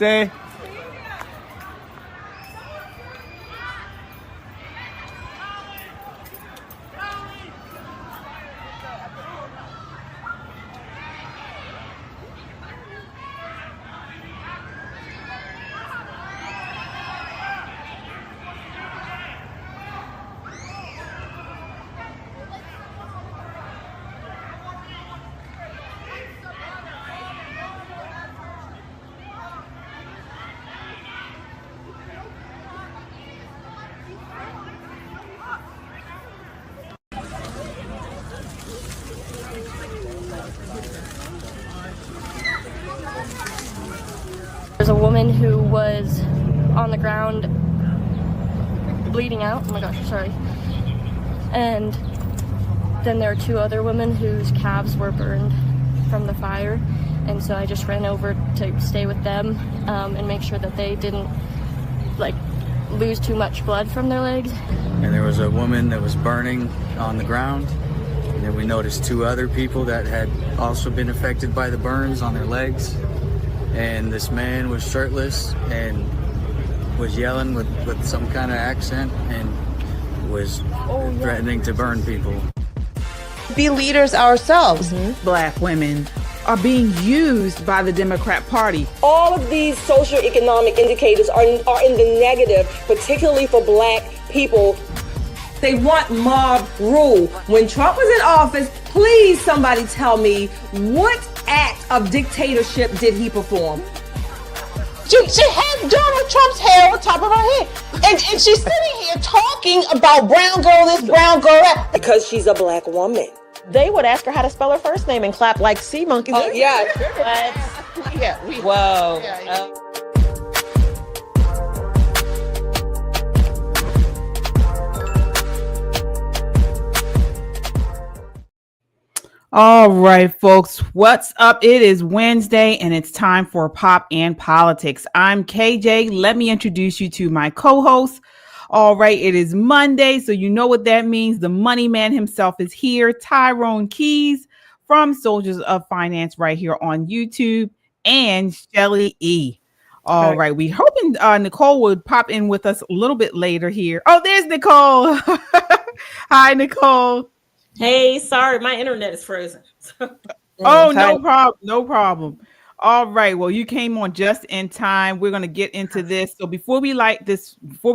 say? There's a woman who was on the ground bleeding out. Oh my gosh, sorry. And then there are two other women whose calves were burned from the fire. And so I just ran over to stay with them and make sure that they didn't like lose too much blood from their legs. And there was a woman that was burning on the ground. And then we noticed two other people that had also been affected by the burns on their legs. And this man was shirtless and was yelling with some kind of accent and was threatening to burn people. Be leaders ourselves. Black women are being used by the Democrat Party. All of these socioeconomic indicators are in the negative, particularly for black people. They want mob rule. When Trump was in office, please somebody tell me what act of dictatorship did he perform? She has Donald Trump's hair on top of her head. And she's sitting here talking about brown girl this, brown girl that. Because she's a black woman. They would ask her how to spell her first name and clap like sea monkeys. Oh, yeah. Whoa. All right, folks, what's up? It is Wednesday and it's time for Pop and Politics. I'm KJ. Let me introduce you to my co-host. All right, it is Monday, so you know what that means. The money man himself is here, Tyrone Keys from Soldiers of Finance right here on YouTube, and Shelly E. All right, we hoping Nicole would pop in with us a little bit later here. Oh, there's Nicole. Hi, Nicole. Hey, sorry, my internet is frozen. Oh, no problem. No problem. All right. Well, you came on just in time. We're going to get into this. So before we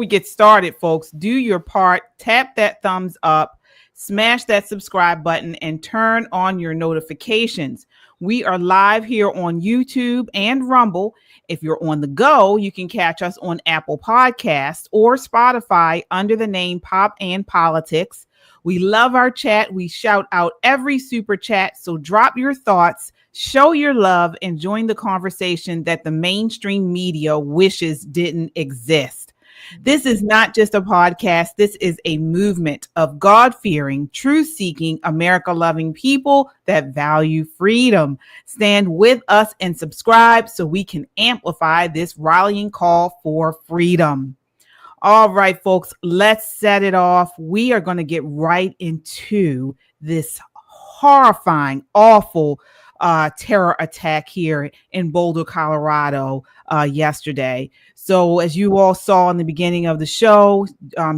get started, folks, do your part. Tap that thumbs up, smash that subscribe button, and turn on your notifications. We are live here on YouTube and Rumble. If you're on the go, you can catch us on Apple Podcasts or Spotify under the name Pop and Politics. We love our chat. We shout out every super chat. So drop your thoughts, show your love, and join the conversation that the mainstream media wishes didn't exist. This is not just a podcast. This is a movement of God-fearing, truth-seeking, America-loving people that value freedom. Stand with us and subscribe so we can amplify this rallying call for freedom. All right, folks, let's set it off. We are going to get right into this horrifying, awful terror attack here in Boulder, Colorado yesterday. So as you all saw in the beginning of the show,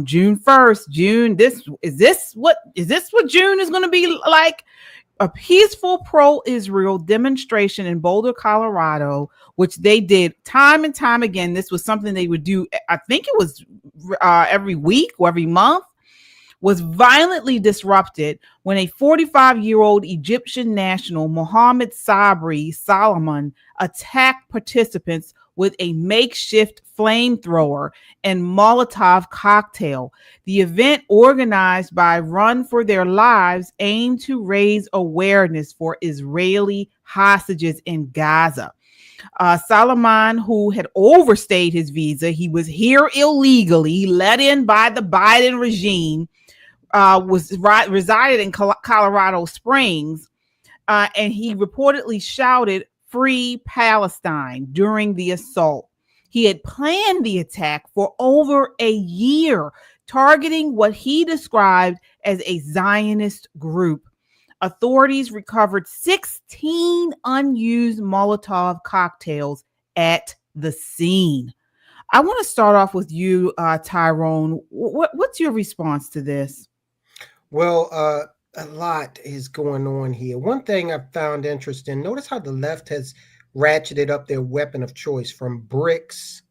June 1st, is this what June is going to be like? A peaceful pro-Israel demonstration in Boulder, Colorado, which they did time and time again. This was something they would do, I think it was every week or every month, was violently disrupted when a 45-year-old Egyptian national, Mohammed Sabri Solomon, attacked participants with a makeshift flamethrower and Molotov cocktail. The event, organized by Run for Their Lives, aimed to raise awareness for Israeli hostages in Gaza. Solomon, who had overstayed his visa, he was here illegally, let in by the Biden regime, resided in Colorado Springs, and he reportedly shouted, "Free Palestine," during the assault. He had planned the attack for over a year, targeting what he described as a Zionist group. Authorities recovered 16 unused Molotov cocktails at the scene. I want to start off with you, Tyrone. What's your response to this? Well, a lot is going on here. One thing I found interesting, notice how the left has ratcheted up their weapon of choice from bricks,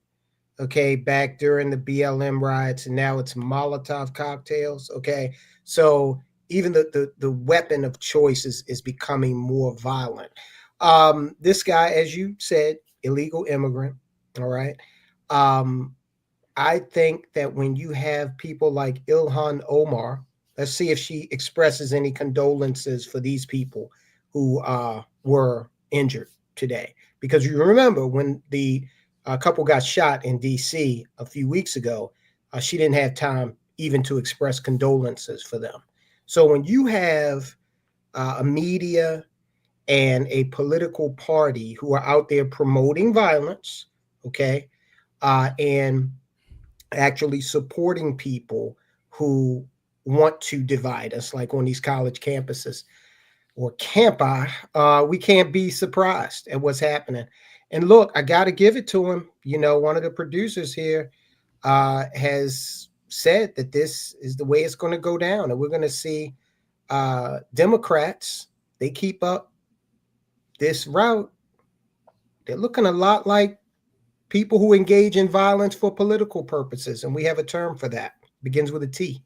okay, back during the BLM riots, and now it's Molotov cocktails, okay? So even the weapon of choice is becoming more violent. This guy, as you said, illegal immigrant, all right? I think that when you have people like Ilhan Omar, let's see if she expresses any condolences for these people who were injured today. Because you remember when the couple got shot in D.C. a few weeks ago, she didn't have time even to express condolences for them. So when you have a media and a political party who are out there promoting violence, okay, and actually supporting people who want to divide us, like on these college campuses or campi, we can't be surprised at what's happening. And look, I got to give it to him. You know, one of the producers here has said that this is the way it's going to go down. And we're going to see Democrats, they keep up this route. They're looking a lot like people who engage in violence for political purposes. And we have a term for that. It begins with a T.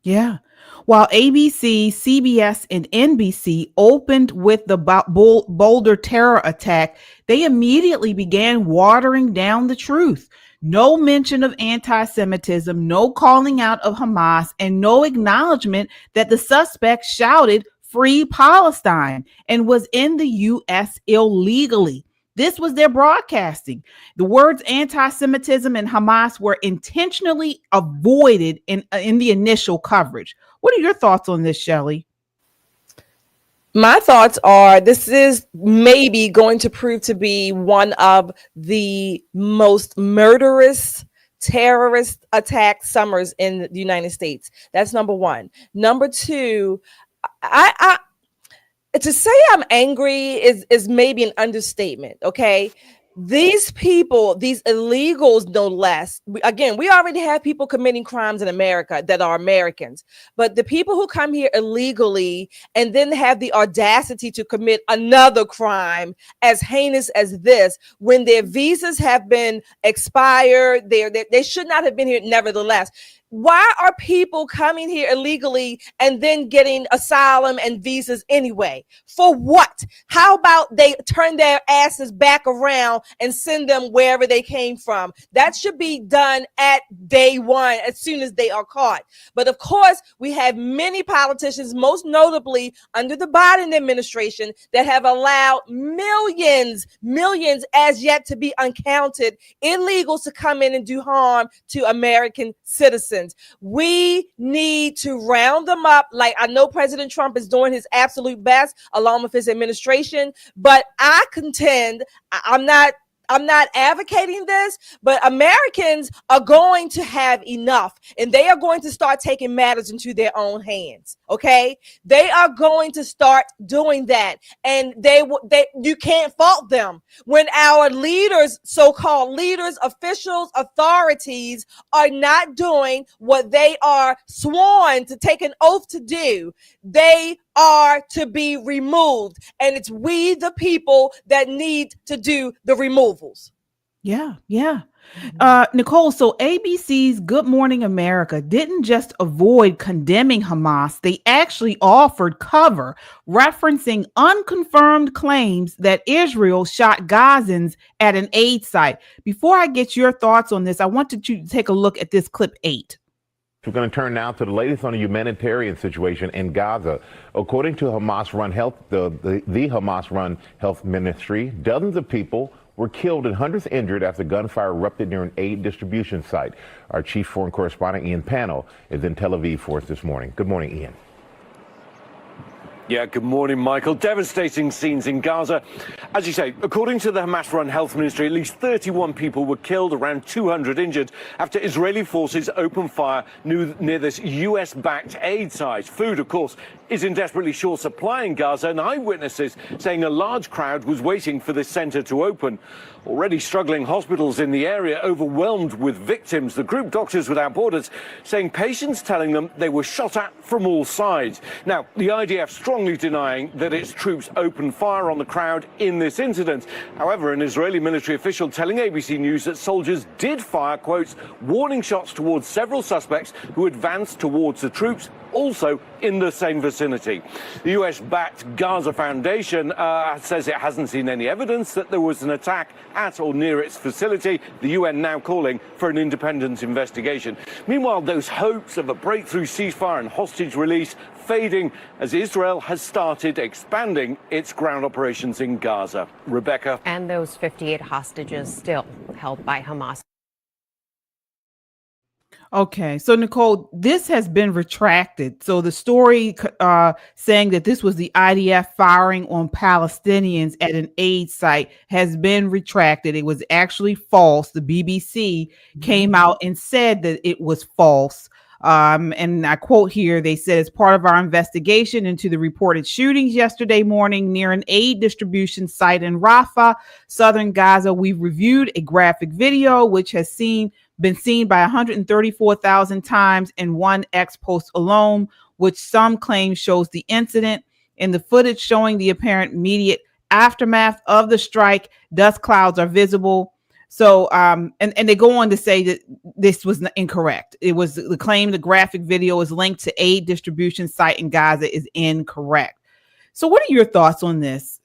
Yeah. While ABC, CBS, and NBC opened with the Boulder terror attack, they immediately began watering down the truth. No mention of anti-Semitism, no calling out of Hamas, and no acknowledgement that the suspect shouted "Free Palestine" and was in the U.S. illegally. This was their broadcasting. The words anti-Semitism and Hamas were intentionally avoided in the initial coverage. What are your thoughts on this, Shelley? My thoughts are this is maybe going to prove to be one of the most murderous terrorist attack summers in the United States. That's number one. Number two, I to say I'm angry is maybe an understatement. Okay. These people, these illegals, no less. Again, we already have people committing crimes in America that are Americans, but the people who come here illegally and then have the audacity to commit another crime as heinous as this, when their visas have been expired, they should not have been here nevertheless. Why are people coming here illegally and then getting asylum and visas anyway? For what? How about they turn their asses back around and send them wherever they came from? That should be done at day one, as soon as they are caught. But of course, we have many politicians, most notably under the Biden administration, that have allowed millions as yet to be uncounted illegals to come in and do harm to American citizens. We need to round them up. Like, I know President Trump is doing his absolute best along with his administration, but I contend I'm not advocating this, but Americans are going to have enough, and they are going to start taking matters into their own hands. Okay, they are going to start doing that, and you can't fault them when our leaders, so-called leaders, officials, authorities, are not doing what they are sworn to take an oath to do. They are to be removed, and it's we the people that need to do the removals. Yeah. Nicole, so ABC's Good Morning America didn't just avoid condemning Hamas, they actually offered cover, referencing unconfirmed claims that Israel shot Gazans at an aid site. Before I get your thoughts on this, I wanted you to take a look at this clip 8. We're going to turn now to the latest on the humanitarian situation in Gaza. According to Hamas-run health, the Hamas-run health ministry, dozens of people were killed and hundreds injured after gunfire erupted near an aid distribution site. Our chief foreign correspondent, Ian Pannell, is in Tel Aviv for us this morning. Good morning, Ian. Yeah, good morning, Michael. Devastating scenes in Gaza. As you say, according to the Hamas-run health ministry, at least 31 people were killed, around 200 injured, after Israeli forces opened fire near this US-backed aid site. Food, of course, is in desperately short supply in Gaza, and eyewitnesses saying a large crowd was waiting for this centre to open. Already struggling hospitals in the area overwhelmed with victims. The group Doctors Without Borders saying patients telling them they were shot at from all sides. Now, the IDF strongly denying that its troops opened fire on the crowd in this incident. However, an Israeli military official telling ABC News that soldiers did fire, quotes, warning shots towards several suspects who advanced towards the troops, also in the same vicinity. The US-backed Gaza Foundation says it hasn't seen any evidence that there was an attack at or near its facility. The UN now calling for an independent investigation. Meanwhile, those hopes of a breakthrough ceasefire and hostage release fading as Israel has started expanding its ground operations in Gaza. Rebecca. And those 58 hostages still held by Hamas. Okay, so Nicole, this has been retracted. So the story saying that this was the IDF firing on Palestinians at an aid site has been retracted. It was actually false. The BBC came out and said that it was false. And I quote here, they said, as part of our investigation into the reported shootings yesterday morning near an aid distribution site in Rafah, southern Gaza, we've reviewed a graphic video which has been seen by 134,000 times in one X post alone, which some claim shows the incident. In the footage showing the apparent immediate aftermath of the strike, dust clouds are visible. So, and they go on to say that this was incorrect. It was the claim the graphic video is linked to aid distribution site in Gaza is incorrect. So what are your thoughts on this?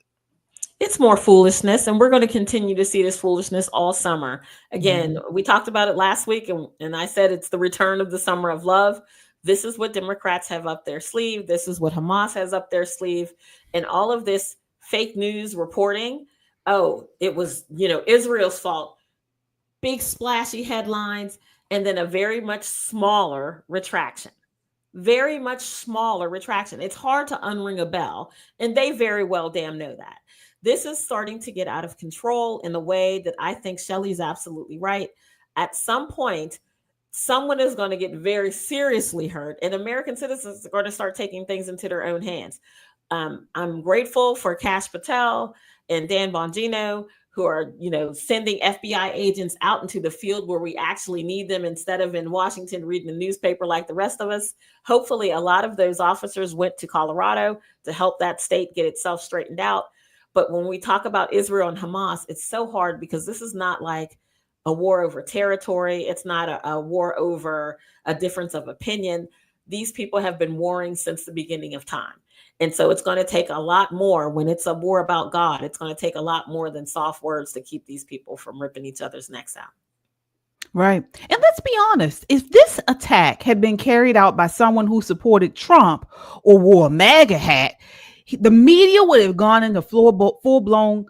It's more foolishness, and we're going to continue to see this foolishness all summer. Again, we talked about it last week, and I said it's the return of the summer of love. This is what Democrats have up their sleeve. This is what Hamas has up their sleeve. And all of this fake news reporting, oh, it was, Israel's fault. Big splashy headlines, and then a very much smaller retraction. Very much smaller retraction. It's hard to unring a bell, and they very well damn know that. This is starting to get out of control in a way that I think Shelley's absolutely right. At some point, someone is going to get very seriously hurt, and American citizens are going to start taking things into their own hands. I'm grateful for Kash Patel and Dan Bongino, who are, sending FBI agents out into the field where we actually need them instead of in Washington reading the newspaper like the rest of us. Hopefully, a lot of those officers went to Colorado to help that state get itself straightened out. But when we talk about Israel and Hamas, it's so hard because this is not like a war over territory. It's not a war over a difference of opinion. These people have been warring since the beginning of time. And so it's going to take a lot more when it's a war about God. It's going to take a lot more than soft words to keep these people from ripping each other's necks out. Right. And let's be honest, if this attack had been carried out by someone who supported Trump or wore a MAGA hat, the media would have gone into full-blown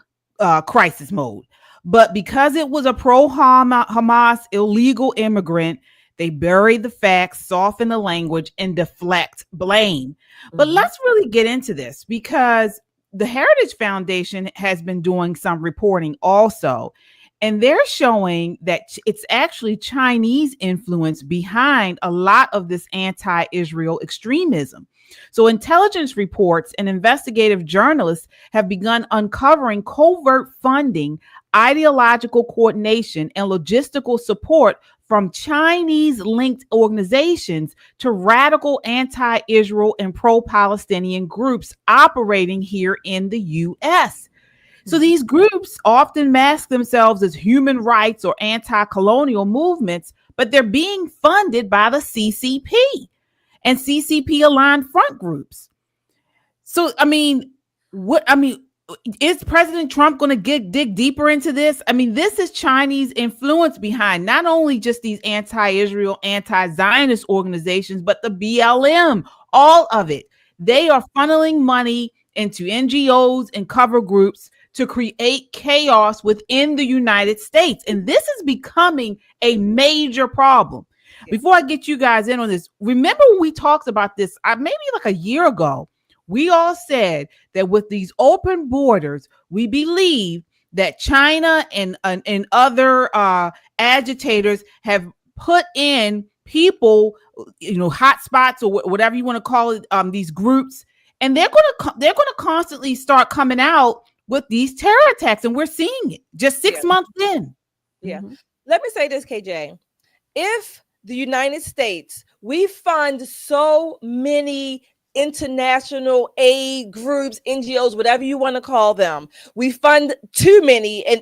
crisis mode. But because it was a pro-Hamas illegal immigrant, they bury the facts, soften the language, and deflect blame. But let's really get into this because the Heritage Foundation has been doing some reporting also. And they're showing that it's actually Chinese influence behind a lot of this anti-Israel extremism. So intelligence reports and investigative journalists have begun uncovering covert funding, ideological coordination, and logistical support from Chinese-linked organizations to radical anti-Israel and pro-Palestinian groups operating here in the U.S. So these groups often mask themselves as human rights or anti-colonial movements, but they're being funded by the CCP and CCP-aligned front groups. So, is President Trump going to dig deeper into this? I mean, this is Chinese influence behind not only just these anti-Israel, anti-Zionist organizations, but the BLM, all of it. They are funneling money into NGOs and cover groups to create chaos within the United States. And this is becoming a major problem. Before I get you guys in on this, remember we talked about this maybe like a year ago we all said that with these open borders, we believe that China and other agitators have put in people, hot spots or whatever you want to call it, these groups, and they're gonna constantly start coming out with these terror attacks, and we're seeing it just 6 months in. Yeah. Let me say this, KJ. If the United States, we fund so many international aid groups, NGOs, whatever you want to call them. We fund too many, and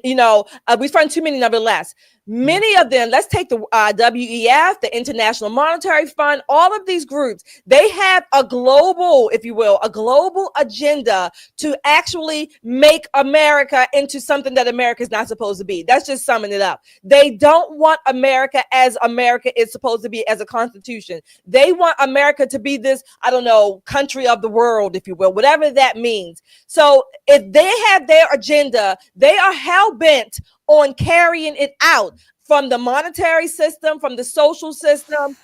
we fund too many nevertheless. Many of them, let's take the WEF, the International Monetary Fund, all of these groups, they have a global, if you will, a global agenda to actually make America into something that America is not supposed to be. That's just summing it up. They don't want America as America is supposed to be as a constitution. They want America to be this, I don't know, country of the world, if you will, whatever that means. So if they have their agenda, they are hell-bent on carrying it out from the monetary system, from the social system,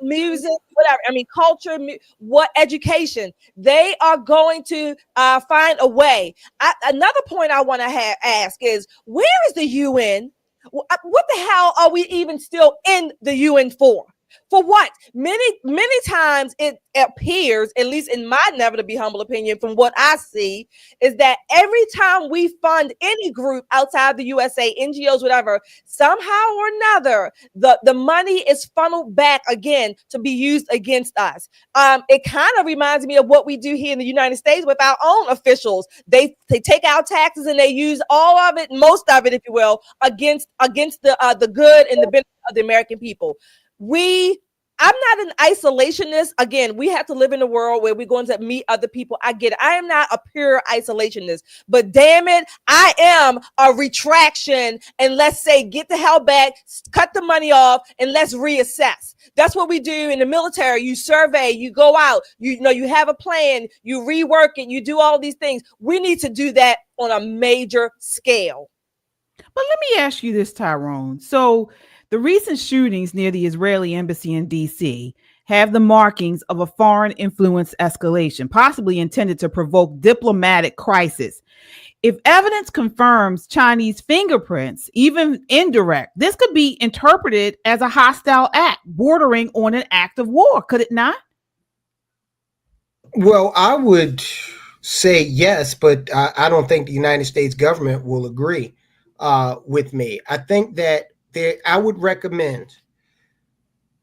music, whatever. I mean, culture, what education. They are going to find a way. Another point I want to ask is, where is the UN? What the hell are we even still in the UN for? For what? Many times it appears, at least in my never to be humble opinion, from what I see, is that every time we fund any group outside the USA, NGOs, whatever, somehow or another, the money is funneled back again to be used against us. It kind of reminds me of what we do here in the United States with our own officials. They take our taxes and they use all of it, most of it, if you will, against the good and the benefit of the American people. I'm not an isolationist. Again, we have to live in a world where we're going to meet other people. I get it. I am not a pure isolationist, but damn it, I am a retraction. And let's say, get the hell back, cut the money off, and let's reassess. That's what we do in the military. You survey, you go out, you have a plan, you rework it, you do all these things. We need to do that on a major scale. But let me ask you this, Tyrone. So the recent shootings near the Israeli embassy in D.C. have the markings of a foreign influence escalation, possibly intended to provoke diplomatic crisis. If evidence confirms Chinese fingerprints, even indirect, this could be interpreted as a hostile act bordering on an act of war, could it not? Well, I would say yes, but I don't think the United States government will agree with me. I think that I would recommend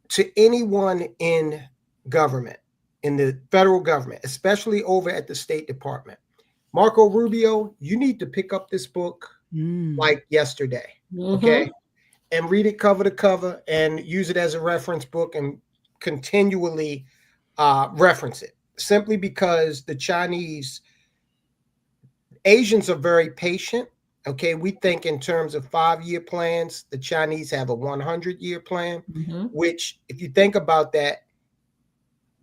to anyone in government, in the federal government, especially over at the State Department, Marco Rubio, you need to pick up this book like yesterday, okay? And read it cover to cover and use it as a reference book and continually reference it, simply because Asians are very patient. Okay, we think in terms of 5-year plans. The Chinese have a 100-year plan, which, if you think about that,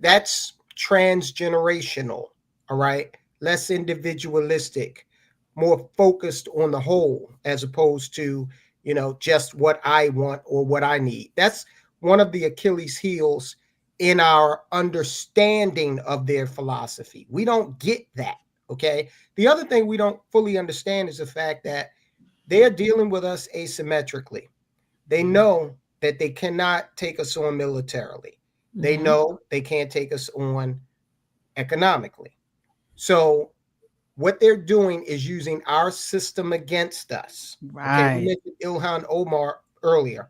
that's transgenerational, all right? Less individualistic, more focused on the whole, as opposed to, just what I want or what I need. That's one of the Achilles heels in our understanding of their philosophy. We don't get that. Okay. The other thing we don't fully understand is the fact that they're dealing with us asymmetrically. They know that they cannot take us on militarily. They know they can't take us on economically. So what they're doing is using our system against us. Right. Okay, we mentioned Ilhan Omar earlier.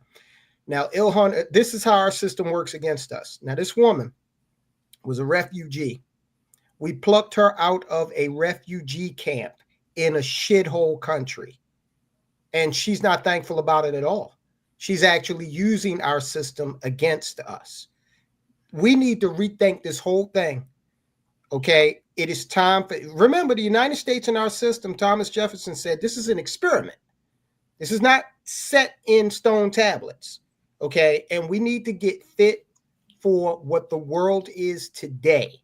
Now, Ilhan, this is how our system works against us. Now, this woman was a refugee. We plucked her out of a refugee camp in a shithole country. And she's not thankful about it at all. She's actually using our system against us. We need to rethink this whole thing. Okay. It is time remember, the United States and our system, Thomas Jefferson said, this is an experiment. This is not set in stone tablets. Okay. And we need to get fit for what the world is today.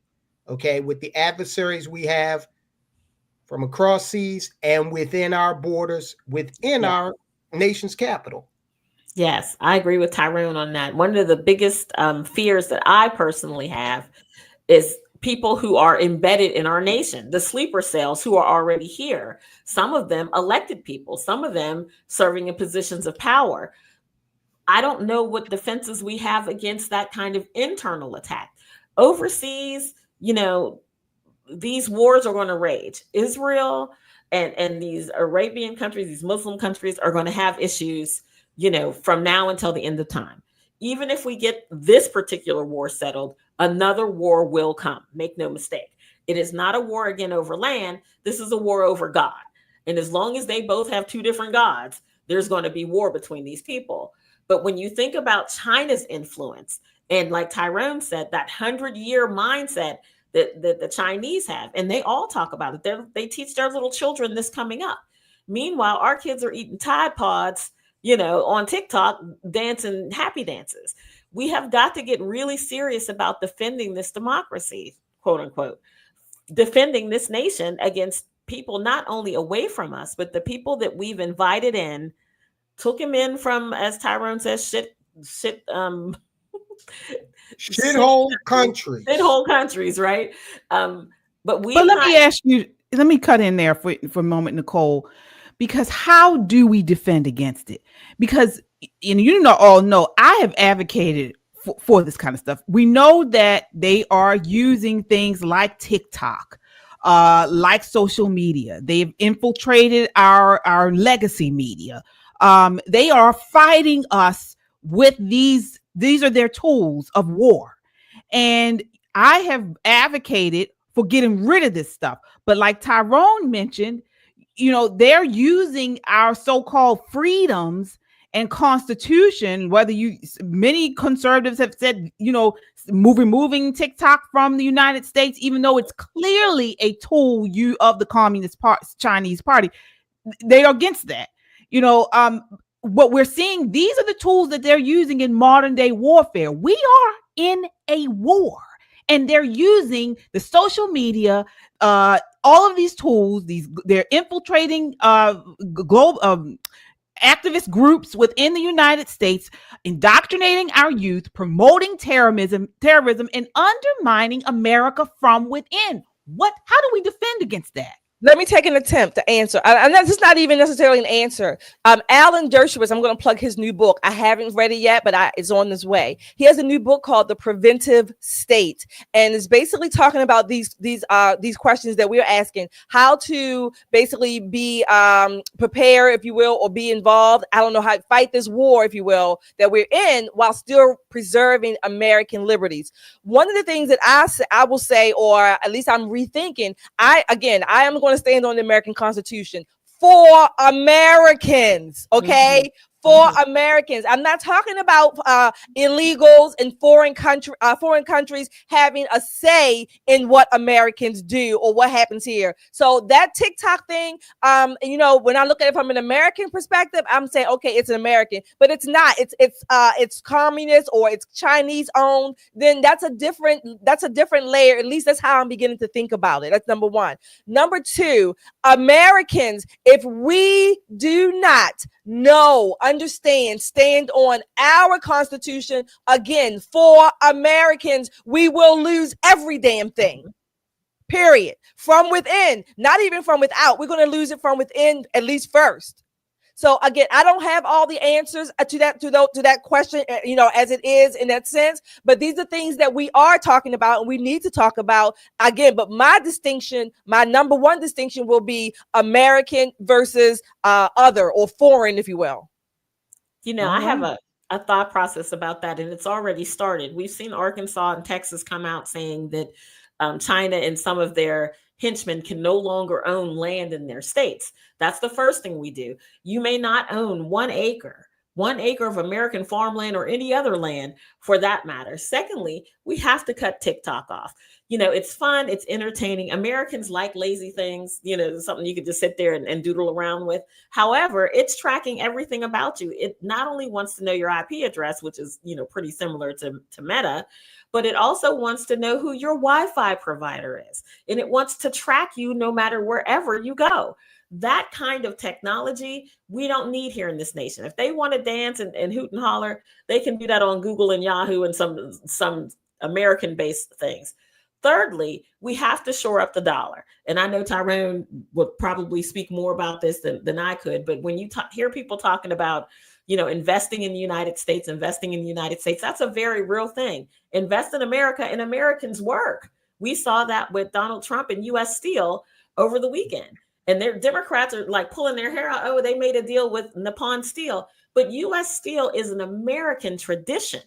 Okay, with the adversaries we have from across seas and within our borders, within our nation's capital. Yes, I agree with Tyrone on that. One of the biggest fears that I personally have is people who are embedded in our nation, the sleeper cells who are already here, some of them elected people, some of them serving in positions of power. I don't know what defenses we have against that kind of internal attack. Overseas, you know, these wars are going to rage. Israel and these Arabian countries, these Muslim countries are going to have issues, you know, from now until the end of time. Even if we get this particular war settled, another war will come. Make no mistake. It is not a war again over land. This is a war over God. And as long as they both have two different gods, there's going to be war between these people. But when you think about China's influence, and like Tyrone said, that 100-year mindset that the Chinese have, and they all talk about it. They teach their little children this coming up. Meanwhile, our kids are eating Tide Pods, you know, on TikTok, dancing happy dances. We have got to get really serious about defending this democracy, quote unquote, defending this nation against people not only away from us, but the people that we've invited in, took him in from, as Tyrone says, shithole countries, right? But let me cut in there for a moment, Nicole, because how do we defend against it? Because, and all know, I have advocated for this kind of stuff. We know that they are using things like TikTok, like social media. They've infiltrated our legacy media. They are fighting us with these are their tools of war. And I have advocated for getting rid of this stuff. But like Tyrone mentioned, they're using our so-called freedoms and constitution, many conservatives have said, removing TikTok from the United States, even though it's clearly a tool of the Communist Chinese Party. They are against that. What we're seeing, these are the tools that they're using in modern day warfare. We are in a war, and they're using the social media, all of these tools. They're infiltrating global activist groups within the United States, indoctrinating our youth, promoting terrorism, and undermining America from within. How do we defend against that? Let me take an attempt to answer. And this is not even necessarily an answer. Alan Dershowitz, I'm going to plug his new book. I haven't read it yet, but it's on this way. He has a new book called The Preventive State, and it's basically talking about these questions that we're asking: how to basically be prepared, if you will, or be involved. I don't know how to fight this war, if you will, that we're in while still preserving American liberties. One of the things that I will say, or at least I'm rethinking, I am going to stand on the American Constitution for Americans, okay? For Americans. I'm not talking about illegals in foreign countries having a say in what Americans do or what happens here. So that TikTok thing, when I look at it from an American perspective, I'm saying, okay, it's an American, but it's not. It's communist or it's Chinese owned. Then that's a different layer. At least that's how I'm beginning to think about it. That's number one. Number two, Americans, if we do not understand, stand on our Constitution, again, for Americans, we will lose every damn thing. Period. From within, not even from without. We're going to lose it from within, at least first. So again, I don't have all the answers to that question, as it is in that sense. But these are things that we are talking about and we need to talk about again. But my number one distinction will be American versus other or foreign, if you will. I have a thought process about that, and it's already started. We've seen Arkansas and Texas come out saying that China and some of their henchmen can no longer own land in their states. That's the first thing we do. You may not own 1 acre of American farmland or any other land for that matter. Secondly, we have to cut TikTok off. It's fun. It's entertaining. Americans like lazy things, something you could just sit there and doodle around with. However, it's tracking everything about you. It not only wants to know your IP address, which is, pretty similar to Meta, but it also wants to know who your Wi-Fi provider is. And it wants to track you no matter wherever you go. That kind of technology we don't need here in this nation. If they want to dance and hoot and holler, they can do that on Google and Yahoo and some American-based things. Thirdly, we have to shore up the dollar. And I know Tyrone would probably speak more about this than I could, but when you hear people talking about, investing in the United States, that's a very real thing. Invest in America and Americans work. We saw that with Donald Trump and U.S. Steel over the weekend. And their Democrats are like pulling their hair out. Oh, they made a deal with Nippon Steel. But U.S. Steel is an American tradition.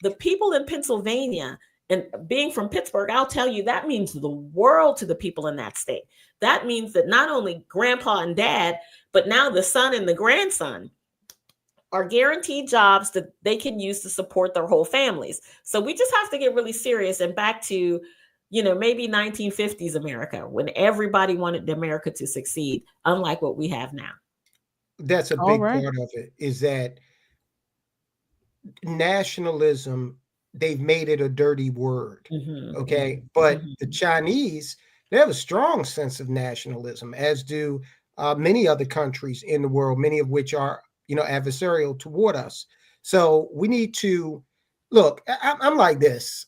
The people in Pennsylvania, and being from Pittsburgh, I'll tell you, that means the world to the people in that state. That means that not only grandpa and dad, but now the son and the grandson are guaranteed jobs that they can use to support their whole families. So we just have to get really serious and back to, maybe 1950s America, when everybody wanted America to succeed, unlike what we have now. That's a big part of it, is that nationalism, they've made it a dirty word. Okay. But the Chinese, they have a strong sense of nationalism, as do many other countries in the world, many of which are, adversarial toward us. So we need to look, I'm like this.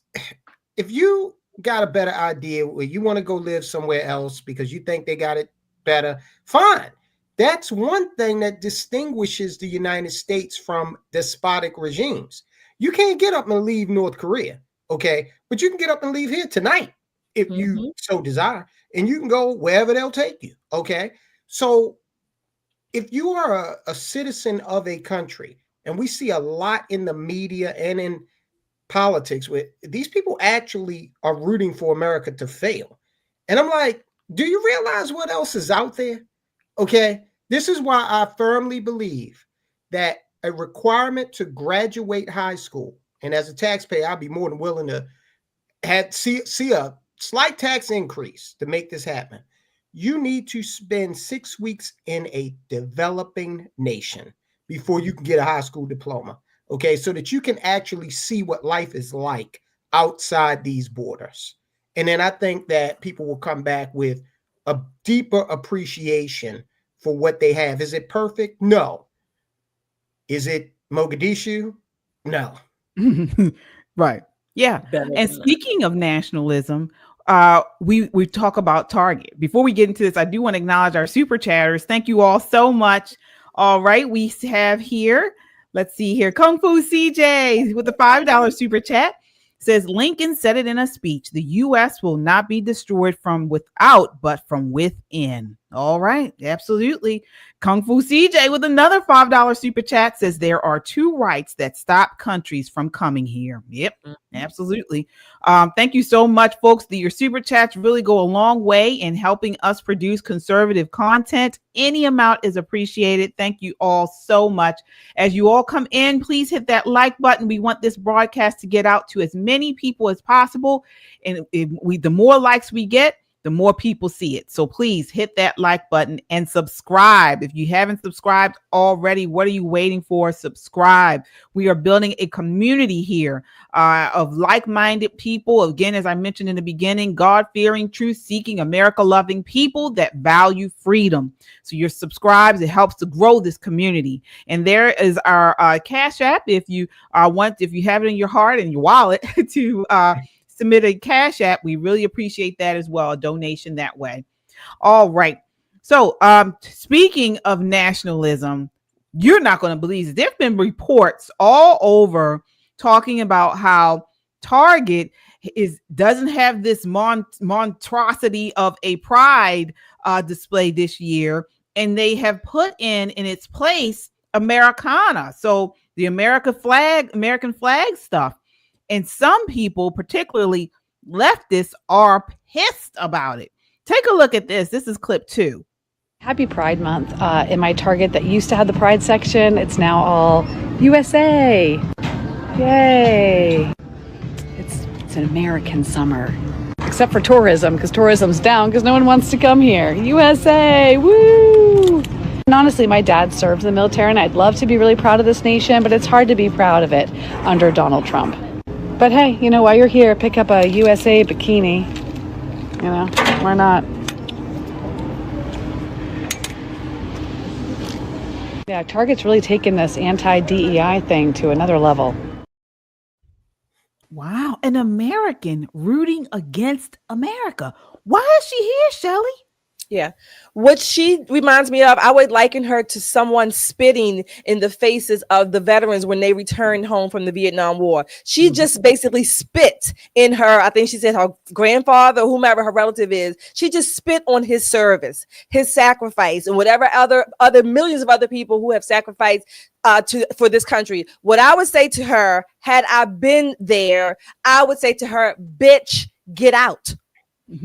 If you got a better idea where you want to go live somewhere else because you think they got it better, fine. That's one thing that distinguishes the United States from despotic regimes. You can't get up and leave North Korea, okay? But you can get up and leave here tonight if you so desire, and you can go wherever they'll take you, okay? So if you are a citizen of a country, and we see a lot in the media and in politics where these people actually are rooting for America to fail. And I'm like, do you realize what else is out there? Okay, this is why I firmly believe that a requirement to graduate high school, and as a taxpayer, I'd be more than willing to see a slight tax increase to make this happen. You need to spend 6 weeks in a developing nation before you can get a high school diploma, okay, so that you can actually see what life is like outside these borders. And then I think that people will come back with a deeper appreciation for what they have. Is it perfect? No. Is it Mogadishu? No. Right. Yeah. And speaking of nationalism, we talk about Target. Before we get into this, I do want to acknowledge our super chatters. Thank you all so much. All right. We have here, let's see here, Kung Fu CJ with the $5 super chat. Says Lincoln said it in a speech. The U.S. will not be destroyed from without, but from within. All right. Absolutely. Kung Fu CJ with another $5 super chat says there are two rights that stop countries from coming here. Yep. Absolutely. Thank you so much, folks. Your super chats really go a long way in helping us produce conservative content. Any amount is appreciated. Thank you all so much. As you all come in, please hit that like button. We want this broadcast to get out to as many people as possible. And the more likes we get, the more people see it. So please hit that like button and subscribe. If you haven't subscribed already, what are you waiting for? Subscribe. We are building a community here of like-minded people. Again, as I mentioned in the beginning, God-fearing, truth-seeking, America-loving people that value freedom. So you're subscribed. It helps to grow this community. And there is our Cash App. If you have it in your heart and your wallet to submit a Cash App, we really appreciate that as well, a donation that way. All right. So speaking of nationalism, you're not going to believe it. There have been reports all over talking about how Target doesn't have this monstrosity of a pride display this year, and they have put in its place Americana. So the American flag stuff. And some people, particularly leftists, are pissed about it. Take a look at this. This is clip 2. Happy Pride Month. In my Target that used to have the Pride section, it's now all USA. Yay. It's an American summer. Except for tourism, because tourism's down because no one wants to come here. USA. Woo! And honestly, my dad served in the military, and I'd love to be really proud of this nation, but it's hard to be proud of it under Donald Trump. But hey, while you're here, pick up a USA bikini. Why not? Yeah, Target's really taken this anti-DEI thing to another level. Wow. an American rooting against America. Why is she here, Shelley? Yeah. What she reminds me of, I would liken her to someone spitting in the faces of the veterans when they returned home from the Vietnam War. She just basically spit in her, I think she said her grandfather, whomever her relative is, she just spit on his service, his sacrifice, and whatever other millions of other people who have sacrificed for this country. What I would say to her, had I been there, I would say to her, bitch, get out.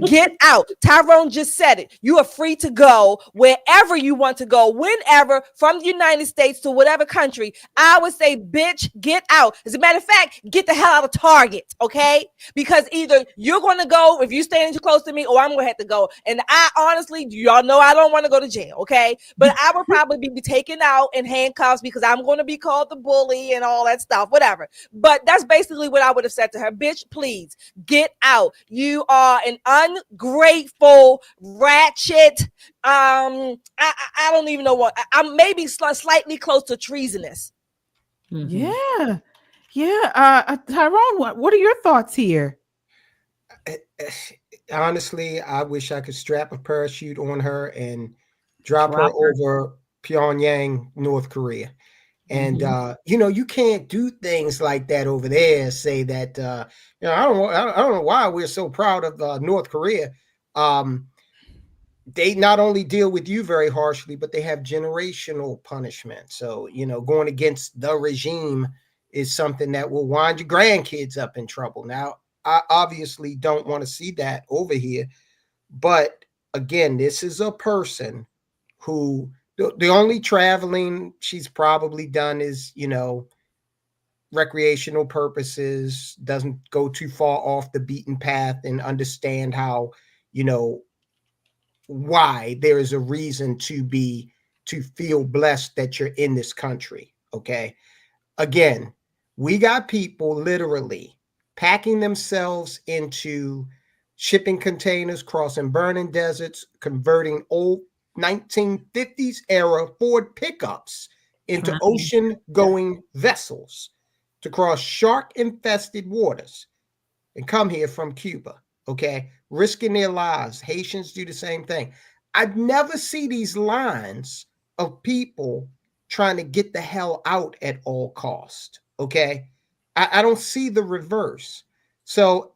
Get out. Tyrone just said it. You are free to go wherever you want to go, whenever, from the United States to whatever country. I would say, bitch, get out. As a matter of fact, get the hell out of Target, okay? Because either you're going to go if you're standing too close to me, or I'm going to have to go. And I honestly, y'all know I don't want to go to jail, okay? But I would probably be taken out in handcuffs because I'm going to be called the bully and all that stuff, whatever. But that's basically what I would have said to her. Bitch, please, get out. You are an ungrateful, ratchet. I don't even know what. I'm maybe slightly close to treasonous. Yeah. Tyrone, what are your thoughts here? Honestly, I wish I could strap a parachute on her and drop her over Pyongyang, North Korea. And you can't do things like that over there. Say that I don't know why we're so proud of North Korea. They not only deal with you very harshly, but they have generational punishment. So going against the regime is something that will wind your grandkids up in trouble. Now, I obviously don't want to see that over here, but again, this is a person who. The only traveling she's probably done is, recreational purposes, doesn't go too far off the beaten path and understand how, why there is a reason to feel blessed that you're in this country. Okay. Again, we got people literally packing themselves into shipping containers, crossing burning deserts, converting old 1950s era Ford pickups into ocean-going vessels to cross shark-infested waters and come here from Cuba, okay? Risking their lives. Haitians do the same thing. I'd never see these lines of people trying to get the hell out at all cost, okay? I don't see the reverse. So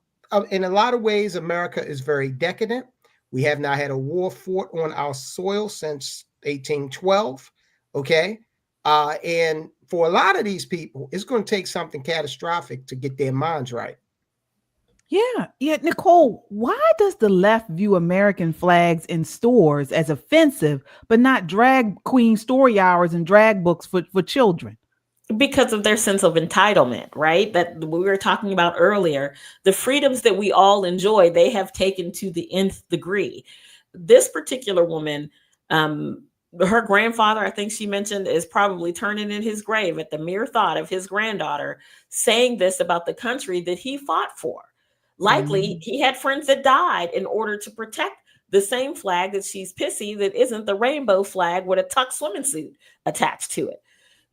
in a lot of ways, America is very decadent. We have not had a war fought on our soil since 1812, okay? And for a lot of these people, it's going to take something catastrophic to get their minds right. Yeah. Nicole, why does the left view American flags in stores as offensive, but not drag queen story hours and drag books for children? Because of their sense of entitlement, right? That we were talking about earlier, the freedoms that we all enjoy, they have taken to the nth degree. This particular woman, her grandfather, I think she mentioned, is probably turning in his grave at the mere thought of his granddaughter saying this about the country that he fought for. Likely, he had friends that died in order to protect the same flag that she's pissy that isn't the rainbow flag with a tuck swimming suit attached to it.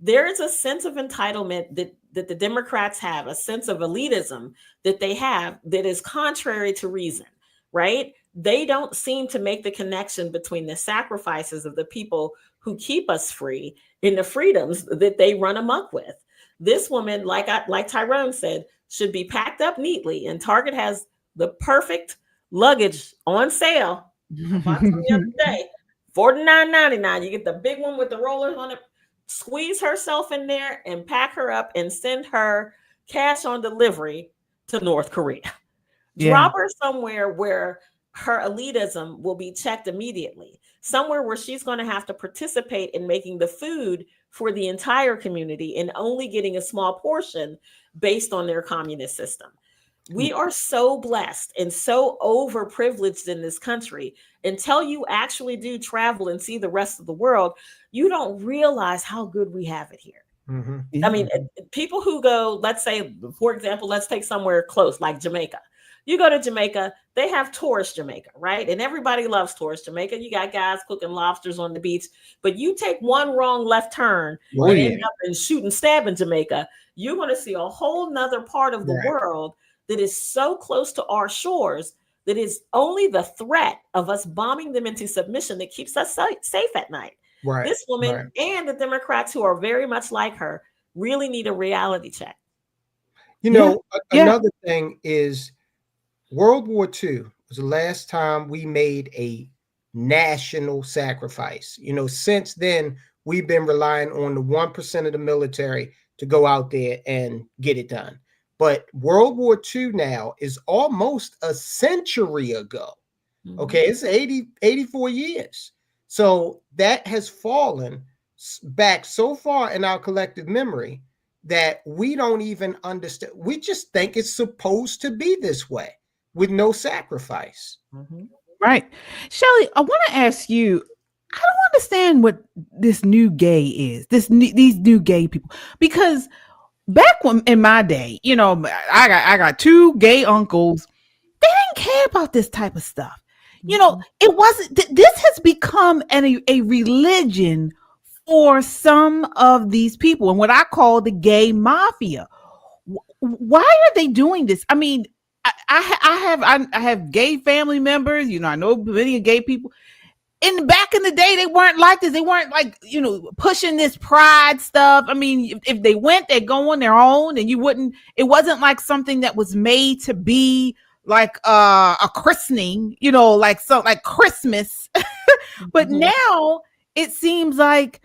There is a sense of entitlement that the Democrats have, a sense of elitism that they have that is contrary to reason, right? They don't seem to make the connection between the sacrifices of the people who keep us free and the freedoms that they run amok with. This woman, like Tyrone said, should be packed up neatly, and Target has the perfect luggage on sale. I bought some the other day, $49.99. You get the big one with the rollers on it. Squeeze herself in there and pack her up and send her cash on delivery to North Korea. Drop her somewhere where her elitism will be checked immediately, somewhere where she's going to have to participate in making the food for the entire community and only getting a small portion based on their communist system. We are so blessed and so overprivileged in this country. Until you actually do travel and see the rest of the world, you don't realize how good we have it here. I mean, people who go, let's say, for example, let's take somewhere close like Jamaica. You go to Jamaica, they have tourist Jamaica, right? And everybody loves tourist Jamaica. You got guys cooking lobsters on the beach, but you take one wrong left turn and end up in shooting, stabbing Jamaica, you're going to see a whole nother part of the world that is so close to our shores that is only the threat of us bombing them into submission that keeps us safe at night. Right. This woman and the Democrats who are very much like her really need a reality check. You know, another thing is World War II was the last time we made a national sacrifice. You know, since then, we've been relying on the 1% of the military to go out there and get it done. But World War II now is almost a century ago. Okay, it's 84 years. So that has fallen back so far in our collective memory that we don't even understand. We just think it's supposed to be this way with no sacrifice. Right. Shelley, I want to ask you, I don't understand what this new gay is, these new gay people, because back when in my day, you know, I got two gay uncles. They didn't care about this type of stuff. You know, it wasn't. This has become a religion for some of these people, and what I call the gay mafia. Why are they doing this? I mean, I have gay family members. You know, I know many gay people. Back in the day, they weren't like this. They weren't like, you know, pushing this pride stuff. I mean, if they went, they'd go on their own, and it wasn't like something that was made to be like a christening, you know, like Christmas. But now it seems like,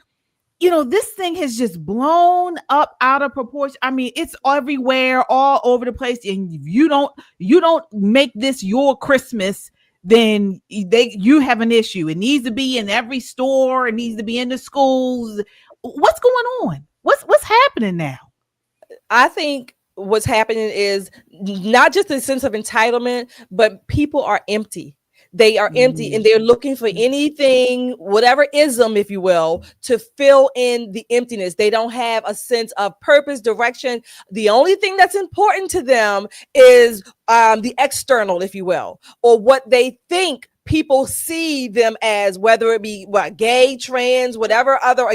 you know, this thing has just blown up out of proportion. I mean, it's everywhere, all over the place. And if you don't make this your Christmas, then you have an issue. It needs to be in every store. It needs to be in the schools. What's going on? What's happening now? I think what's happening is not just a sense of entitlement, but people are empty. They are empty and they're looking for anything, whatever ism, if you will, to fill in the emptiness. They don't have a sense of purpose, direction. The only thing that's important to them is the external, if you will, or what they think people see them as, whether it be gay, trans, whatever other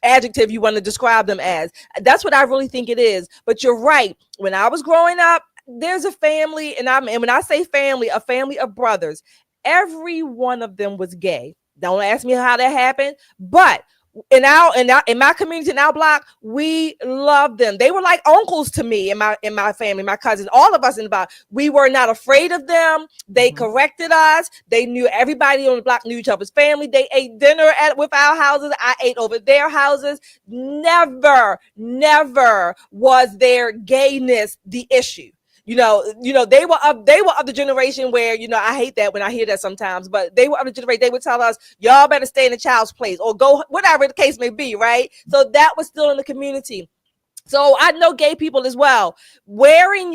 adjective you want to describe them as. That's what I really think it is. But you're right. When I was growing up, there's a family, and when I say family, a family of brothers. Every one of them was gay. Don't ask me how that happened, but in my community, in our block, we loved them. They were like uncles to me in my family, my cousins, all of us in the block. We were not afraid of them. They corrected us. They knew everybody on the block knew each other's family. They ate dinner with our houses. I ate over their houses. Never was their gayness the issue. You know, they were of the generation where, you know, I hate that when I hear that sometimes, but they were of the generation. They would tell us, y'all better stay in the child's place or go, whatever the case may be, right? So that was still in the community. So I know gay people as well. Wearing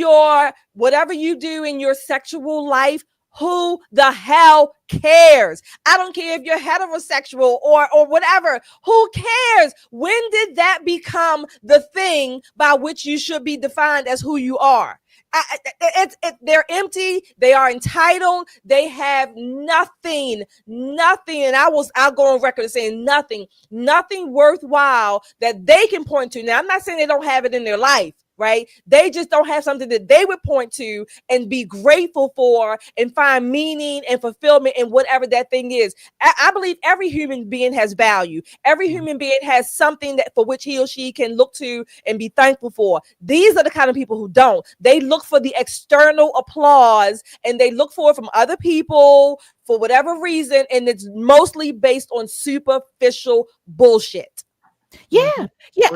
whatever you do in your sexual life, who the hell cares? I don't care if you're heterosexual or whatever. Who cares? When did that become the thing by which you should be defined as who you are? They're empty. They are entitled. They have nothing, and I'll go on record as saying nothing worthwhile that they can point to. Now, I'm not saying they don't have it in their life, right? They just don't have something that they would point to and be grateful for and find meaning and fulfillment in whatever that thing is. I believe every human being has value. Every human being has something that for which he or she can look to and be thankful for. These are the kind of people who don't. They look for the external applause and they look for it from other people for whatever reason, and it's mostly based on superficial bullshit. Yeah.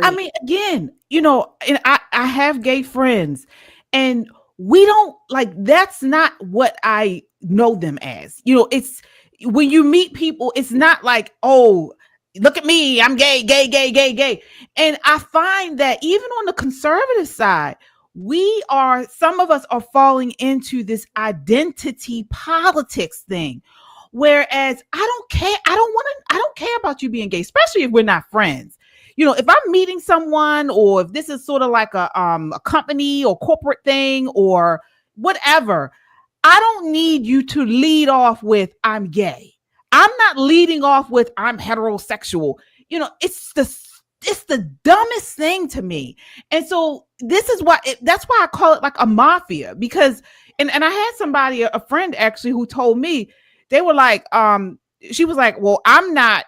I mean, again, you know, and I have gay friends, and we don't that's not what I know them as. You know, it's when you meet people, it's not like, oh, look at me, I'm gay. And I find that even on the conservative side, some of us are falling into this identity politics thing. Whereas I don't care about you being gay, especially if we're not friends. You know, if I'm meeting someone, or if this is sort of like a company or corporate thing or whatever, I don't need you to lead off with I'm gay. I'm not leading off with I'm heterosexual. You know, it's the it's the dumbest thing to me. And so this is why that's why I call it like a mafia, because and I had somebody, a friend actually, who told me, they were like, she was like, well, I'm not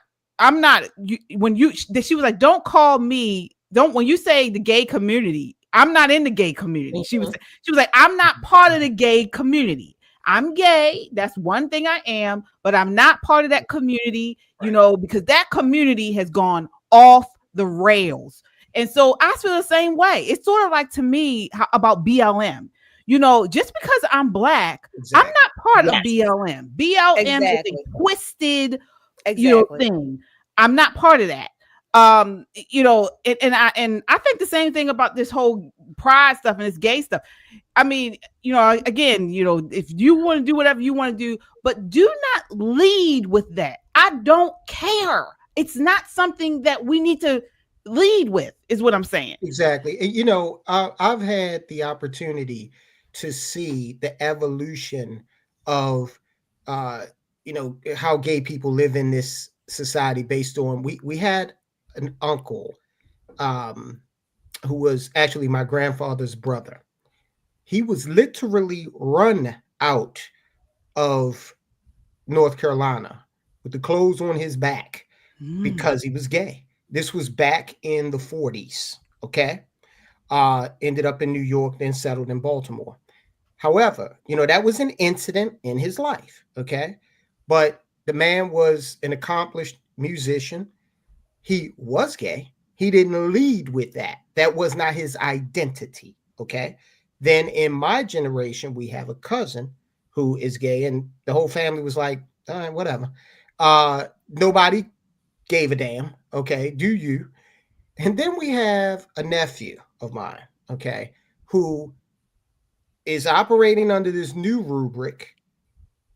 she was like, don't call me, when you say the gay community, I'm not in the gay community. She was like, I'm not part of the gay community. I'm gay. That's one thing I am, but I'm not part of that community, because that community has gone off the rails. And so I feel the same way. It's sort of like, to me, about BLM. Just because I'm Black, I'm not part of BLM. BLM is a twisted, thing. I'm not part of that. And I think the same thing about this whole pride stuff and this gay stuff. I mean, again, if you want to do whatever you want to do, but do not lead with that. I don't care. It's not something that we need to lead with, is what I'm saying. Exactly. I've had the opportunity to see the evolution of, how gay people live in this society based on, we had an uncle who was actually my grandfather's brother. He was literally run out of North Carolina with the clothes on his back because he was gay. This was back in the 40s. Okay. Ended up in New York, then settled in Baltimore. However, that was an incident in his life. Okay. But the man was an accomplished musician. He was gay. He didn't lead with that. That was not his identity. Okay. Then in my generation, we have a cousin who is gay, and the whole family was like, all right, whatever. Nobody gave a damn. Okay. Do you? And then we have a nephew of mine, okay, who is operating under this new rubric.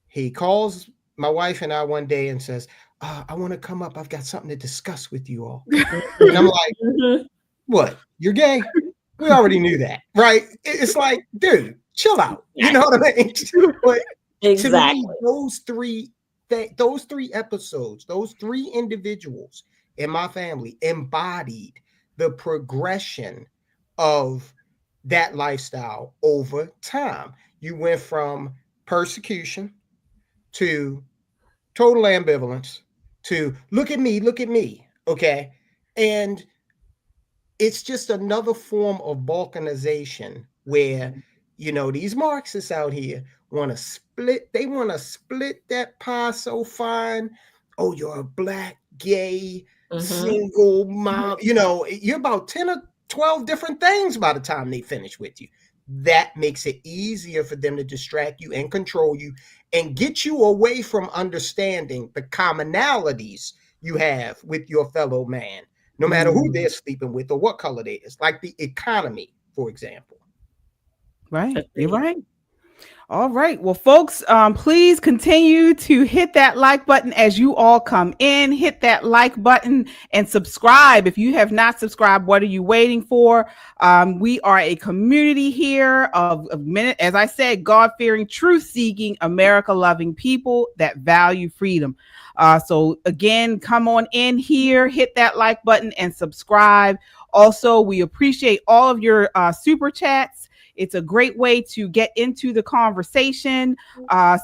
He calls my wife and I one day and says, I want to come up. I've got something to discuss with you all. And I'm like, what? You're gay? We already knew that, right? It's like, dude, chill out. You know what I mean? But exactly. To me, those three episodes, those three individuals in my family embodied the progression of that lifestyle over time. You went from persecution to total ambivalence to look at me, okay? And it's just another form of balkanization where, these Marxists out here want to split that pie so fine. Oh, you're a Black, gay, single mom. You're about 10 or 12 different things by the time they finish with you. That makes it easier for them to distract you and control you and get you away from understanding the commonalities you have with your fellow man, no matter who they're sleeping with or what color they is, like the economy, for example. Right. You're right. All right. Well, folks, please continue to hit that like button as you all come in. Hit that like button and subscribe. If you have not subscribed, what are you waiting for? We are a community here of as I said, God-fearing, truth-seeking, America-loving people that value freedom. So again, come on in here, hit that like button and subscribe. Also, we appreciate all of your super chats. It's a great way to get into the conversation.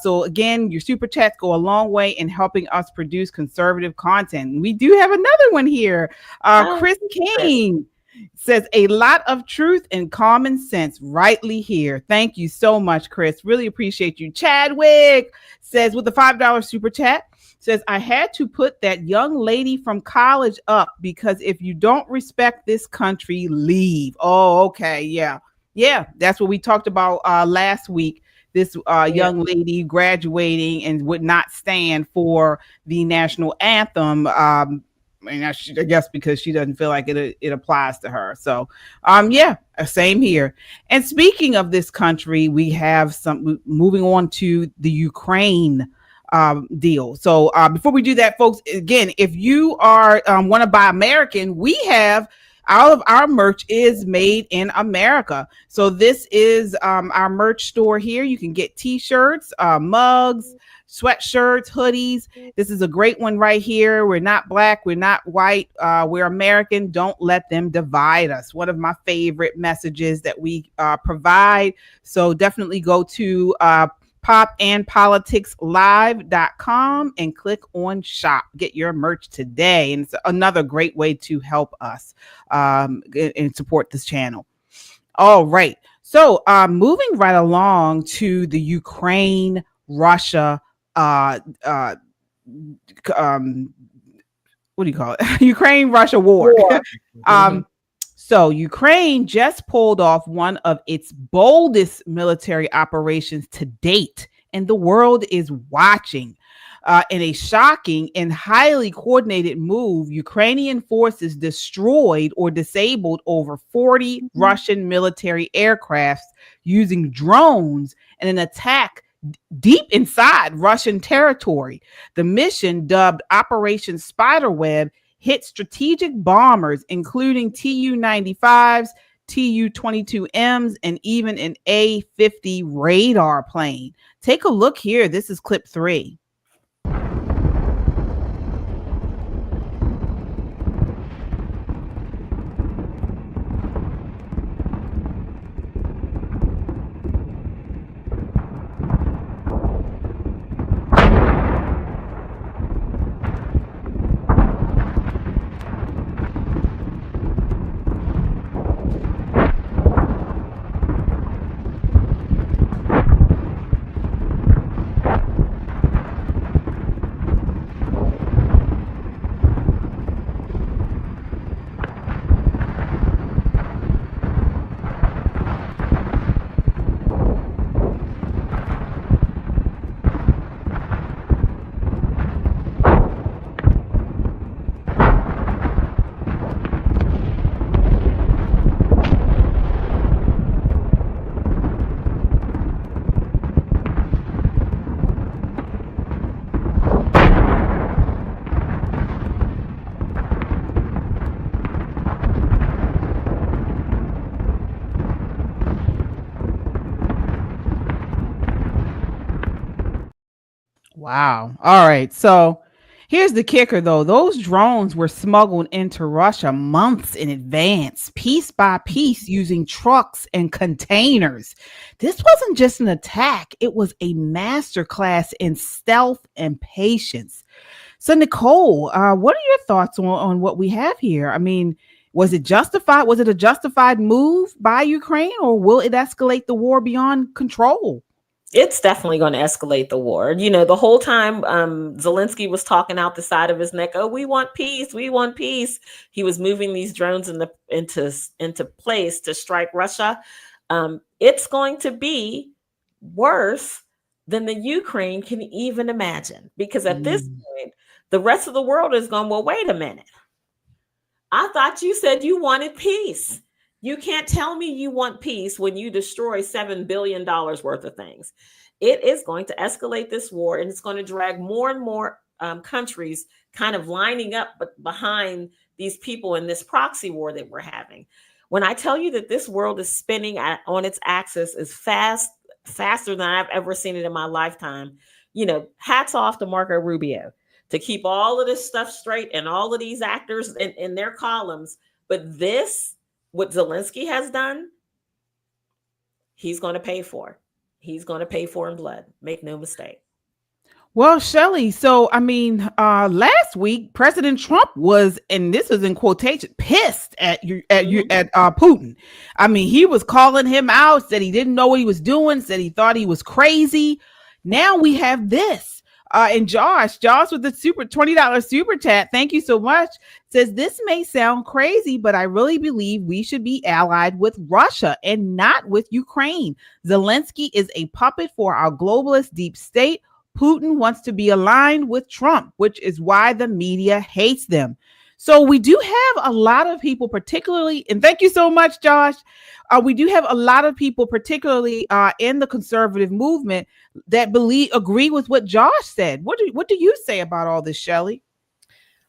So again, your super chats go a long way in helping us produce conservative content. We do have another one here. Chris King says, a lot of truth and common sense rightly here. Thank you so much, Chris. Really appreciate you. Chadwick says, with the $5 super chat, says, I had to put that young lady from college up because if you don't respect this country, leave. Oh, okay. Yeah, that's what we talked about last week. This young lady graduating and would not stand for the national anthem. I guess because she doesn't feel like it applies to her. So, same here. And speaking of this country, we have some moving on to the Ukraine deal. So before we do that, folks, again, if you are want to buy American, we have all of our merch is made in America. So this is our merch store here. You can get t-shirts, mugs, sweatshirts, hoodies. This is a great one right here. We're not black, we're not white, we're American. Don't let them divide us. One of my favorite messages that we provide. So definitely go to popandpoliticslive.com and click on shop. Get your merch today. And it's another great way to help us and support this channel. All right. So moving right along to the Ukraine, Russia, what do you call it? Ukraine-Russia war. So Ukraine just pulled off one of its boldest military operations to date, and the world is watching. In a shocking and highly coordinated move, Ukrainian forces destroyed or disabled over 40 Russian military aircrafts using drones in an attack deep inside Russian territory. The mission, dubbed Operation Spiderweb, hit strategic bombers, including Tu-95s, Tu-22Ms, and even an A-50 radar plane. Take a look here. This is clip 3. Wow. All right. So here's the kicker, though. Those drones were smuggled into Russia months in advance, piece by piece, using trucks and containers. This wasn't just an attack. It was a masterclass in stealth and patience. So, Nicole, what are your thoughts on what we have here? I mean, was it justified? Was it a justified move by Ukraine, or will it escalate the war beyond control? It's definitely going to escalate the war. You know, the whole time Zelensky was talking out the side of his neck, oh, we want peace, we want peace. He was moving these drones into place to strike Russia. It's going to be worse than the Ukraine can even imagine, because at this point, the rest of the world is going, well, wait a minute. I thought you said you wanted peace. You can't tell me you want peace when you destroy $7 billion worth of things. It is going to escalate this war, and it's going to drag more and more countries kind of lining up behind these people in this proxy war that we're having. When I tell you that this world is spinning on its axis as faster than I've ever seen it in my lifetime, you know, hats off to Marco Rubio to keep all of this stuff straight and all of these actors in their columns. But this, what Zelensky has done, he's going to pay for. He's going to pay for in blood. Make no mistake. Well, Shelley, so I mean, last week President Trump was, and this is in quotation, pissed at Putin. I mean, he was calling him out, said he didn't know what he was doing, said he thought he was crazy. Now we have this. And Josh with the $20 super chat, thank you so much, says this may sound crazy, but I really believe we should be allied with Russia and not with Ukraine. Zelensky is a puppet for our globalist deep state. Putin wants to be aligned with Trump, which is why the media hates them. So we do have a lot of people, particularly, and thank you so much, Josh. We do have a lot of people, particularly in the conservative movement, that agree with what Josh said. What do you say about all this, Shelley?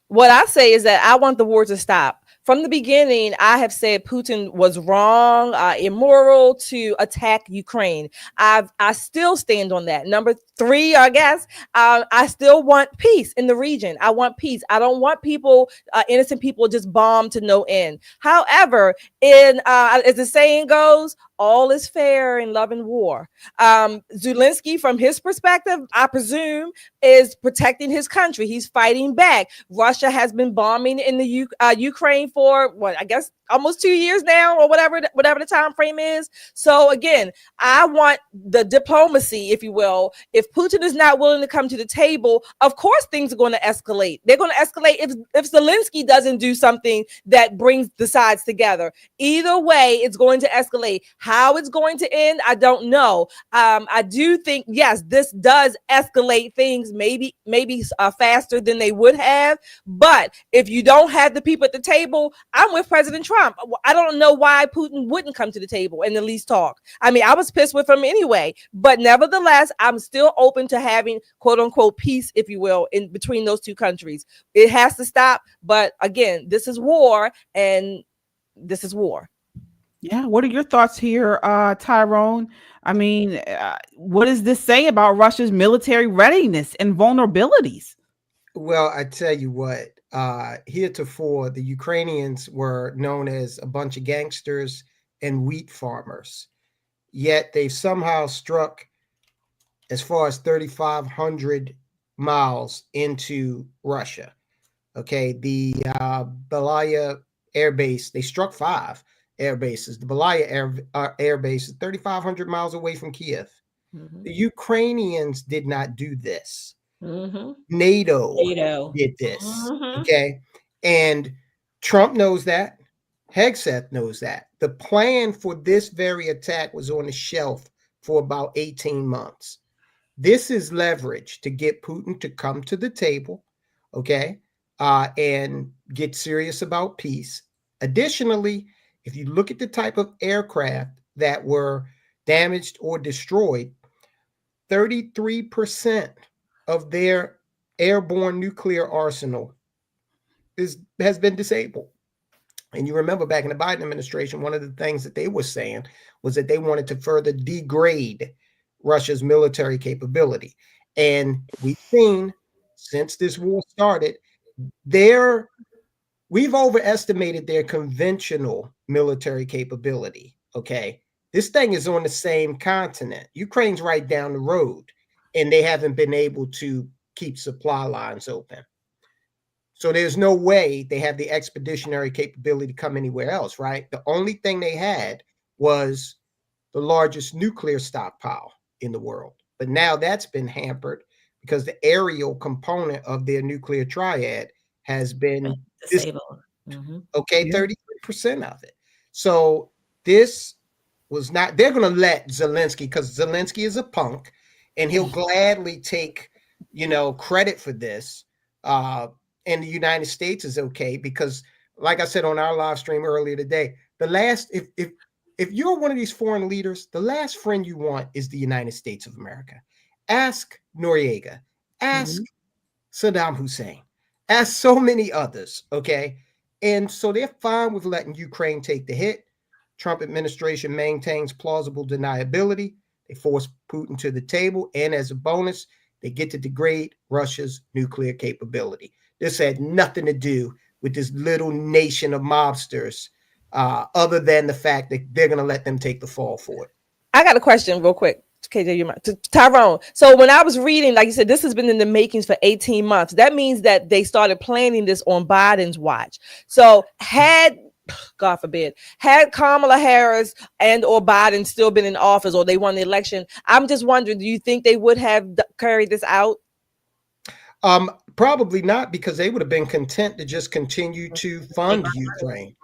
What I say is that I want the war to stop. from the beginning, I have said Putin was wrong, immoral to attack Ukraine. I still stand on that. Number 3, I guess, I still want peace in the region. I want peace. I don't want people, innocent people, just bombed to no end. However, as the saying goes, all is fair in love and war. Zelensky, from his perspective, I presume, is protecting his country. He's fighting back. Russia has been bombing in the Ukraine for I guess almost 2 years now, or whatever the time frame is. So again, I want the diplomacy, if you will. If Putin is not willing to come to the table, of course things are going to escalate. They're going to escalate if Zelensky doesn't do something that brings the sides together. Either way, it's going to escalate. How it's going to end, I don't know. I do think, yes, this does escalate things maybe faster than they would have. But if you don't have the people at the table, I'm with President Trump. I don't know why Putin wouldn't come to the table and at least talk. I mean, I was pissed with him anyway, but nevertheless, I'm still open to having quote unquote peace, if you will, in between those two countries. It has to stop. But again, this is war, and this is war. Yeah. What are your thoughts here, Tyrone? I mean, what does this say about Russia's military readiness and vulnerabilities? Well, I tell you what, heretofore, the Ukrainians were known as a bunch of gangsters and wheat farmers. Yet they've somehow struck as far as 3,500 miles into Russia. Okay, the Belaya Air Base, they struck 5 air bases. The Belaya Air Base is 3,500 miles away from Kiev. Mm-hmm. The Ukrainians did not do this. Mm-hmm. NATO did this. Mm-hmm. Okay, and Trump knows that. Hegseth knows that. The plan for this very attack was on the shelf for about 18 months. This is leverage to get Putin to come to the table, okay, and get serious about peace. Additionally, if you look at the type of aircraft that were damaged or destroyed, 33% of their airborne nuclear arsenal has been disabled. And you remember back in the Biden administration, one of the things that they were saying was that they wanted to further degrade Russia's military capability. And we've seen since this war started, we've overestimated their conventional military capability. Okay. This thing is on the same continent. Ukraine's right down the road, and they haven't been able to keep supply lines open. So there's no way they have the expeditionary capability to come anywhere else, right? The only thing they had was the largest nuclear stockpile in the world. But now that's been hampered because the aerial component of their nuclear triad has been disabled. Mm-hmm. Okay, yeah. 33% of it. So this was not, they're going to let Zelensky, because Zelensky is a punk and he'll gladly take, credit for this. And the United States is okay because, like I said on our live stream earlier today, if you're one of these foreign leaders, the last friend you want is the United States of America. Ask Noriega, ask Saddam Hussein, ask so many others, okay? And so they're fine with letting Ukraine take the hit. Trump administration maintains plausible deniability. They force Putin to the table, and as a bonus, they get to degrade Russia's nuclear capability. This had nothing to do with this little nation of mobsters, other than the fact that they're going to let them take the fall for it. I got a question real quick. KJ, Tyrone. So when I was reading, like you said, this has been in the makings for 18 months. That means that they started planning this on Biden's watch. So God forbid, had Kamala Harris and or Biden still been in office, or they won the election, I'm just wondering, do you think they would have carried this out? Probably not, because they would have been content to just continue to fund Ukraine,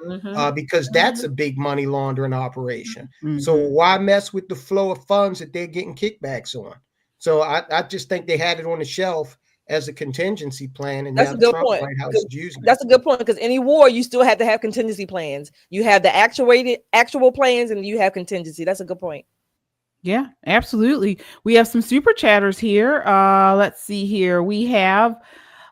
because that's a big money laundering operation. So why mess with the flow of funds that they're getting kickbacks on? So I just think they had it on the shelf as a contingency plan, and that's a good point. That's a good point, because any war you still have to have contingency plans. You have the actual plans, and you have contingency. That's a good point. Yeah, absolutely. We have some super chatters here. Let's see here. We have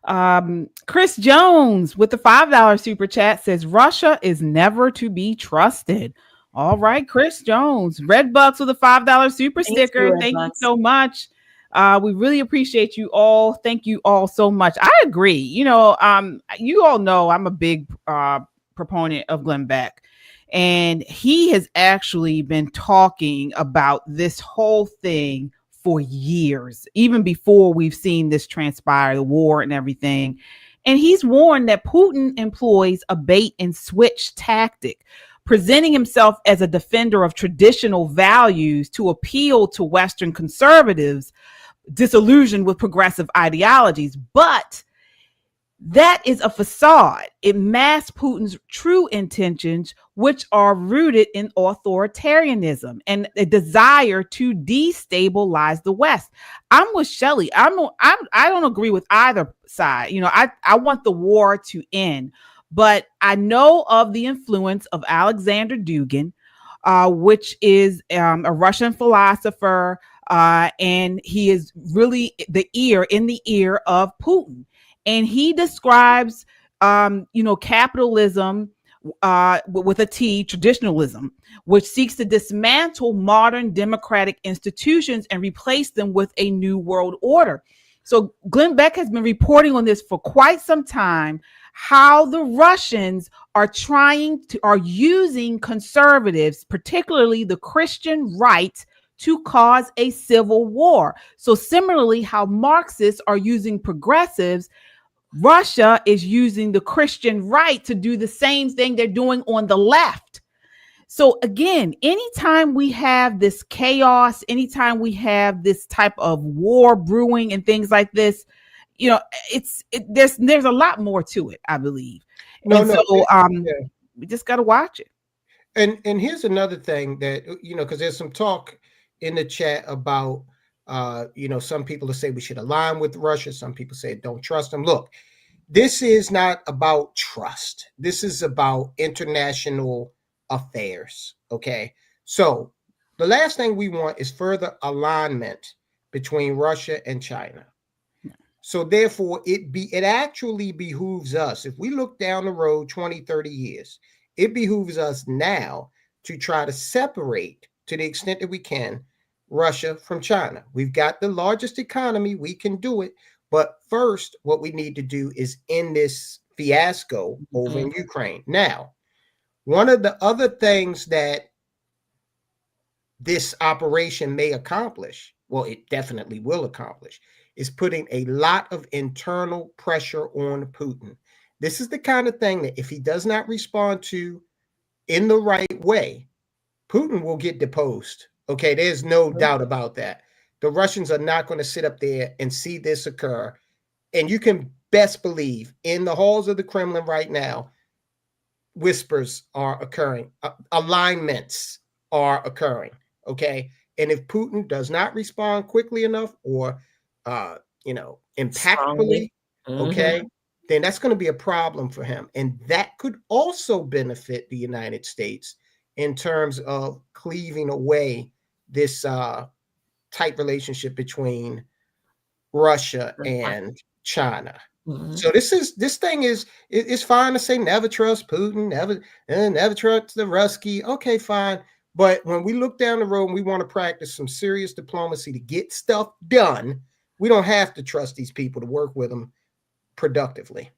Chris Jones with the $5 super chat says Russia is never to be trusted. All right, Chris Jones, Red Bucks with a $5 super sticker. Thank you so much. We really appreciate you all. Thank you all so much. I agree. You all know I'm a big proponent of Glenn Beck, and he has actually been talking about this whole thing for years, even before we've seen this transpire, the war and everything. And he's warned that Putin employs a bait and switch tactic, presenting himself as a defender of traditional values to appeal to Western conservatives disillusioned with progressive ideologies. But that is a facade. It masks Putin's true intentions, which are rooted in authoritarianism and a desire to destabilize the West. I'm with Shelley. I don't agree with either side. I want the war to end, but I know of the influence of Alexander Dugin, which is a Russian philosopher, and he is really in the ear of Putin. And he describes, capitalism with a T, traditionalism, which seeks to dismantle modern democratic institutions and replace them with a new world order. So Glenn Beck has been reporting on this for quite some time, how the Russians are using conservatives, particularly the Christian right, to cause a civil war. So similarly, how Marxists are using progressives, Russia is using the Christian right to do the same thing they're doing on the left. So again, anytime we have this chaos, anytime we have this type of war brewing and things like this, there's a lot more to it, I believe. We just got to watch it. And here's another thing that, because there's some talk in the chat about, some people say we should align with Russia. Some people say don't trust them. Look, this is not about trust. This is about international affairs. Okay. So the last thing we want is further alignment between Russia and China. So therefore it actually behooves us, if we look down the road 20, 30 years, it behooves us now to try to separate, to the extent that we can, Russia from China. We've got the largest economy. We can do it. But first, what we need to do is end this fiasco over in Ukraine. Now, one of the other things that this operation may accomplish, well, it definitely will accomplish, is putting a lot of internal pressure on Putin. This is the kind of thing that if he does not respond to in the right way, Putin will get deposed. Okay, there's no doubt about that. The Russians are not going to sit up there and see this occur. And you can best believe in the halls of the Kremlin right now, whispers are occurring, alignments are occurring. Okay. And if Putin does not respond quickly enough or, impactfully, okay, then that's going to be a problem for him. And that could also benefit the United States in terms of cleaving away this tight relationship between Russia and China. So this thing is, it's fine to say never trust Putin, never trust the Rusky. Okay, fine. But when we look down the road and we want to practice some serious diplomacy to get stuff done, we don't have to trust these people to work with them productively.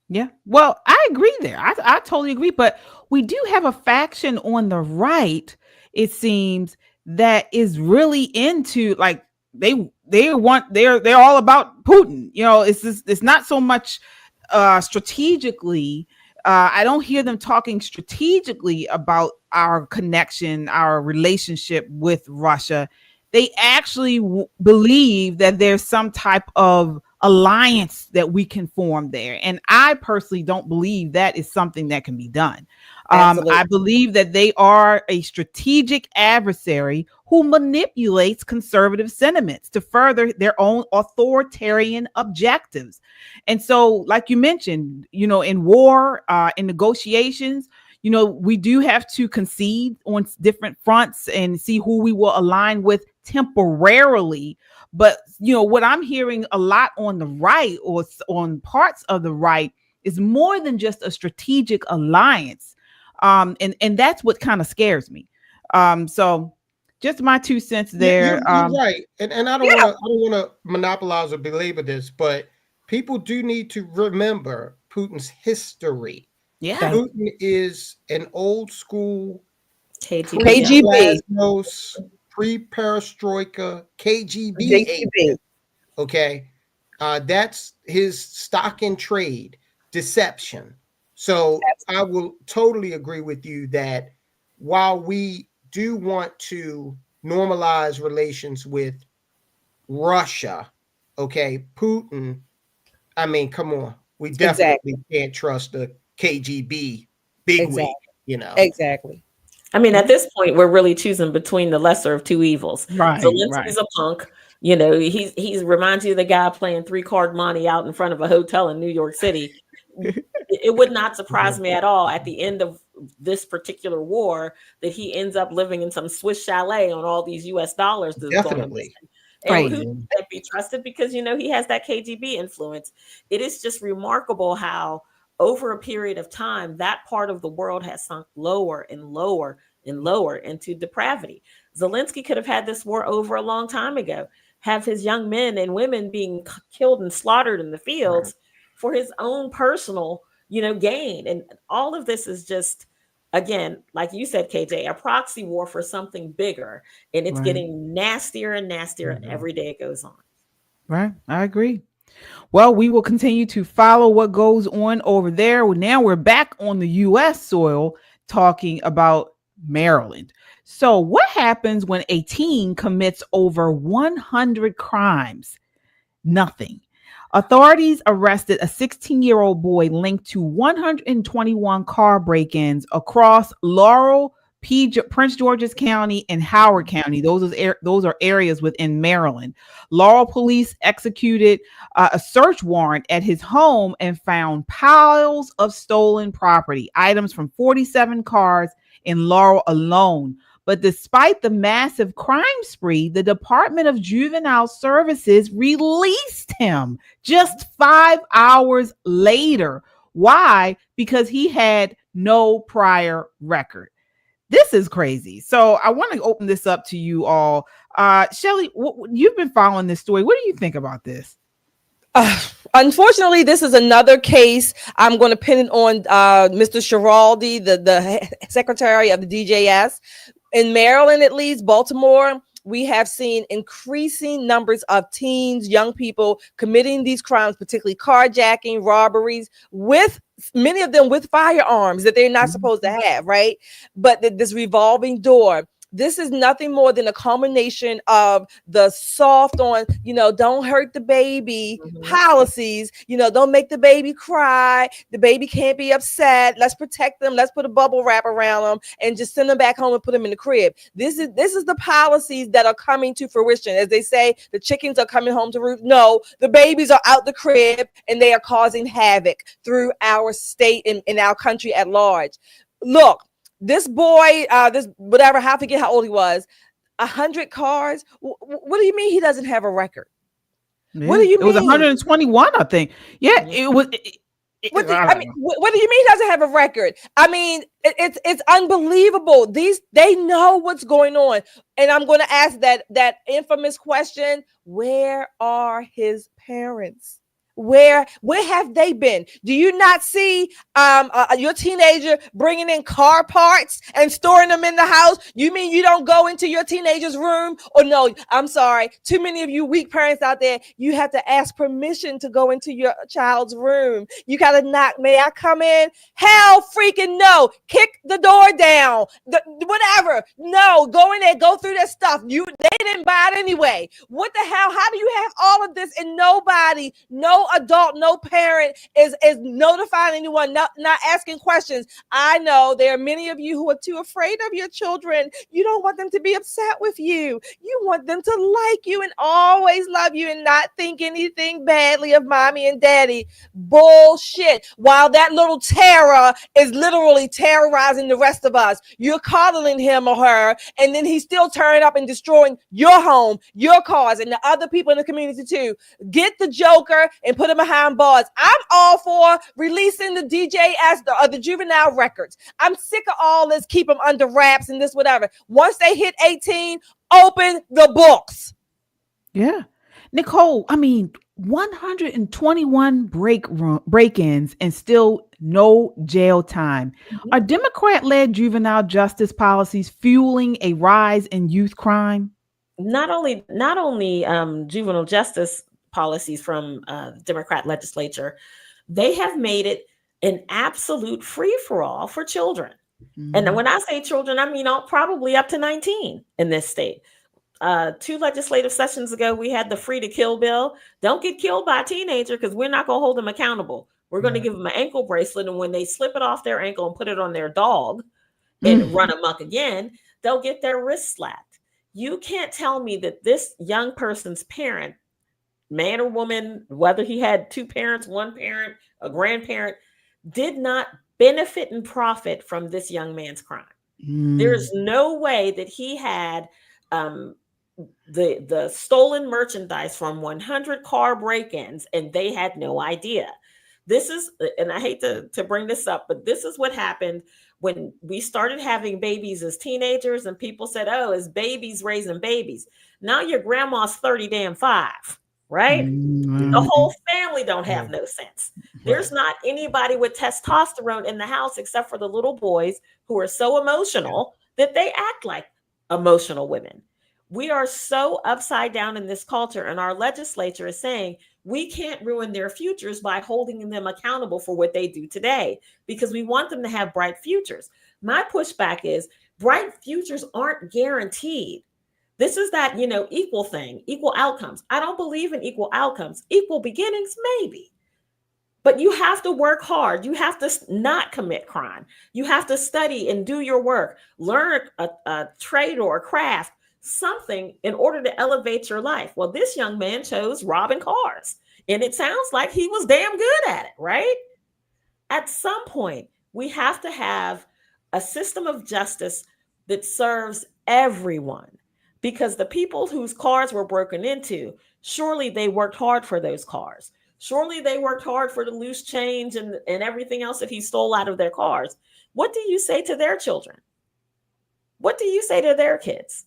Yeah, well, I agree there. I totally agree. But we do have a faction on the right, it seems, that is really into, like, they're all about Putin. It's not so much strategically. I don't hear them talking strategically about our connection, our relationship with Russia. They actually believe that there's some type of alliance that we can form there. And I personally don't believe that is something that can be done. I believe that they are a strategic adversary who manipulates conservative sentiments to further their own authoritarian objectives. And so, like you mentioned, in war, in negotiations, we do have to concede on different fronts and see who we will align with temporarily. But what I'm hearing a lot on the right, or on parts of the right, is more than just a strategic alliance. And that's what kind of scares me. So just my 2 cents there. You're right. And I don't want to monopolize or belabor this, but people do need to remember Putin's history. Yeah. Putin is an old school KGB. Pre-perestroika KGB agent. Okay. That's his stock in trade, deception. So I will totally agree with you that while we do want to normalize relations with Russia, okay, Putin, I mean, come on. We definitely can't trust the KGB bigwig, Exactly. I mean, at this point, we're really choosing between the lesser of two evils. Right. Zelensky's a punk. He's reminds you of the guy playing 3-card monte out in front of a hotel in New York City. It would not surprise me at all at the end of this particular war that he ends up living in some Swiss chalet on all these US dollars. Definitely. And Putin can't be trusted because, he has that KGB influence. It is just remarkable how over a period of time, that part of the world has sunk lower and lower and lower into depravity. Zelensky could have had this war over a long time ago, have his young men and women being killed and slaughtered in the fields for his own personal, gain. And all of this is just, again, like you said, KJ, a proxy war for something bigger. And it's getting nastier and nastier and every day it goes on. Right. I agree. Well, we will continue to follow what goes on over there. Now we're back on the U.S. soil talking about Maryland. So what happens when a teen commits over 100 crimes? Nothing. Authorities arrested a 16-year-old boy linked to 121 car break-ins across Laurel, Prince George's County, and Howard County. Those are areas within Maryland. Laurel police executed a search warrant at his home and found piles of stolen property, items from 47 cars in Laurel alone. But despite the massive crime spree, the Department of Juvenile Services released him just 5 hours later. Why? Because he had no prior record. This is crazy. So I want to open this up to you all. Shelly, you've been following this story. What do you think about this? Unfortunately, this is another case. I'm going to pin it on Mr. Schiraldi, the secretary of the DJS. In Maryland, at least, Baltimore, we have seen increasing numbers of teens, young people committing these crimes, particularly carjacking, robberies, with many of them with firearms that they're not supposed to have, right? But this revolving door. This is nothing more than a culmination of the soft on, don't hurt the baby policies, don't make the baby cry. The baby can't be upset. Let's protect them. Let's put a bubble wrap around them and just send them back home and put them in the crib. This is the policies that are coming to fruition. As they say, the chickens are coming home to roost. No, the babies are out the crib and they are causing havoc through our state and in our country at large. Look, this boy, I forget how old he was, 100 cars. What do you mean he doesn't have a record? Yeah. What do you mean? It was 121, I think. Yeah, it was. What do you mean he doesn't have a record? I mean, it's unbelievable. They know what's going on. And I'm going to ask that infamous question, where are his parents? Where have they been? Do you not see your teenager bringing in car parts and storing them in the house? You mean you don't go into your teenager's room? Or no, I'm sorry. Too many of you weak parents out there, you have to ask permission to go into your child's room. You got to knock. May I come in? Hell freaking no. Kick the door down. Whatever. No, go in there. Go through that stuff. They didn't buy it anyway. What the hell? How do you have all of this and nobody, no adult, no parent is notifying anyone, not asking questions. I know there are many of you who are too afraid of your children. You don't want them to be upset with you. You want them to like you and always love you and not think anything badly of mommy and daddy. Bullshit. While that little terror is literally terrorizing the rest of us, you're coddling him or her, and then he's still turning up and destroying your home, your cars, and the other people in the community too. Get the Joker and put him behind bars. I'm all for releasing the DJS or the juvenile records. I'm sick of all this, keep them under wraps and this, whatever. Once they hit 18, open the books. Yeah. Nicole, I mean, 121 break-ins and still no jail time. Are Democrat-led juvenile justice policies fueling a rise in youth crime? Not only juvenile justice policies from Democrat legislature, they have made it an absolute free-for-all for children. And when I say children, I mean probably up to 19 in this state. 2 legislative sessions ago, we had the free to kill bill. Don't get killed by a teenager because we're not going to hold them accountable. We're going to give them an ankle bracelet. And when they slip it off their ankle and put it on their dog and run amok again, they'll get their wrist slapped. You can't tell me that this young person's parent, man or woman, whether he had 2 parents, 1 parent, a grandparent, did not benefit and profit from this young man's crime. There's no way that he had the stolen merchandise from 100 car break-ins and they had no idea. This is, and I hate to bring this up, but this is what happened when we started having babies as teenagers and people said, oh, it's babies raising babies. Now your grandma's 35, right? The whole family don't have no sense. There's not anybody with testosterone in the house except for the little boys who are so emotional that they act like emotional women. We are so upside down in this culture, and our legislature is saying we can't ruin their futures by holding them accountable for what they do today because we want them to have bright futures. My pushback is bright futures aren't guaranteed. This is that, equal thing, equal outcomes. I don't believe in equal outcomes. Equal beginnings, maybe. But you have to work hard. You have to not commit crime. You have to study and do your work, learn a trade or a craft, something in order to elevate your life. Well, this young man chose robbing cars, and it sounds like he was damn good at it, right? At some point, we have to have a system of justice that serves everyone, because the people whose cars were broken into, surely they worked hard for those cars. Surely they worked hard for the loose change and everything else that he stole out of their cars. What do you say to their children? What do you say to their kids?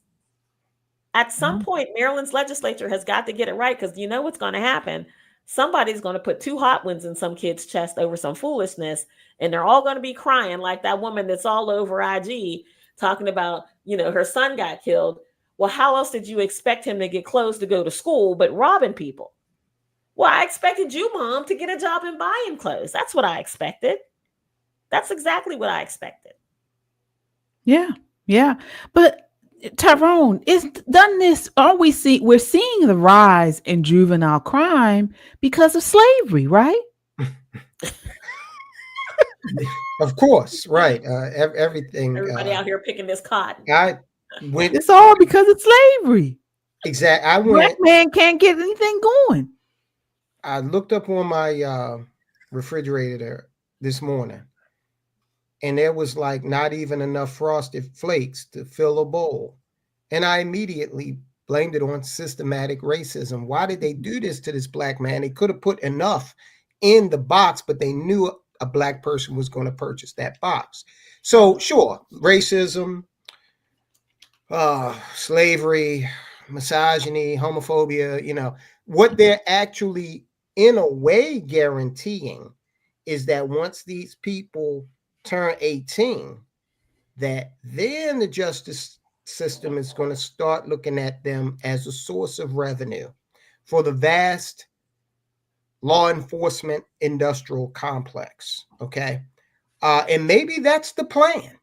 At some point, Maryland's legislature has got to get it right, because you know what's going to happen. Somebody's going to put 2 hot ones in some kid's chest over some foolishness, and they're all going to be crying like that woman that's all over IG talking about, her son got killed. Well, how else did you expect him to get clothes to go to school but robbing people? Well, I expected you, Mom, to get a job and buy him clothes. That's what I expected. That's exactly what I expected. Yeah. But Tyrone, we're seeing the rise in juvenile crime because of slavery, right? Of course, right. Everything. Everybody out here picking this cotton. It's all because of slavery. Exactly. Black man can't get anything going. I looked up on my refrigerator this morning, and there was like not even enough Frosted Flakes to fill a bowl. And I immediately blamed it on systematic racism. Why did they do this to this black man? They could have put enough in the box, but they knew a black person was going to purchase that box. So sure, racism, slavery, misogyny, homophobia, what they're actually in a way guaranteeing is that once these people turn 18, that then the justice system is going to start looking at them as a source of revenue for the vast law enforcement industrial complex. Okay. And maybe that's the plan.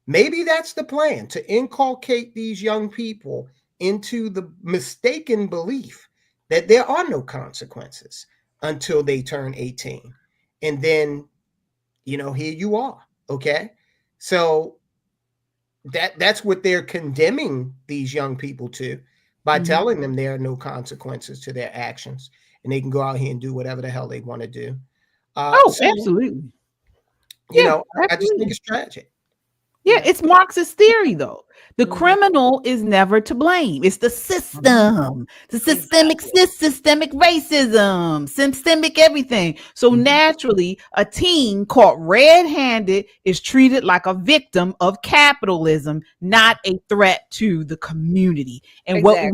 Maybe that's the plan, to inculcate these young people into the mistaken belief that there are no consequences. until they turn 18. And then, here you are. Okay. So that's what they're condemning these young people to by telling them there are no consequences to their actions and they can go out here and do whatever the hell they want to do. Absolutely. I just think it's tragic. Yeah, it's Marxist theory, though. The criminal is never to blame. It's the system, the systemic racism, systemic everything. So naturally, a teen caught red-handed is treated like a victim of capitalism, not a threat to the community. And what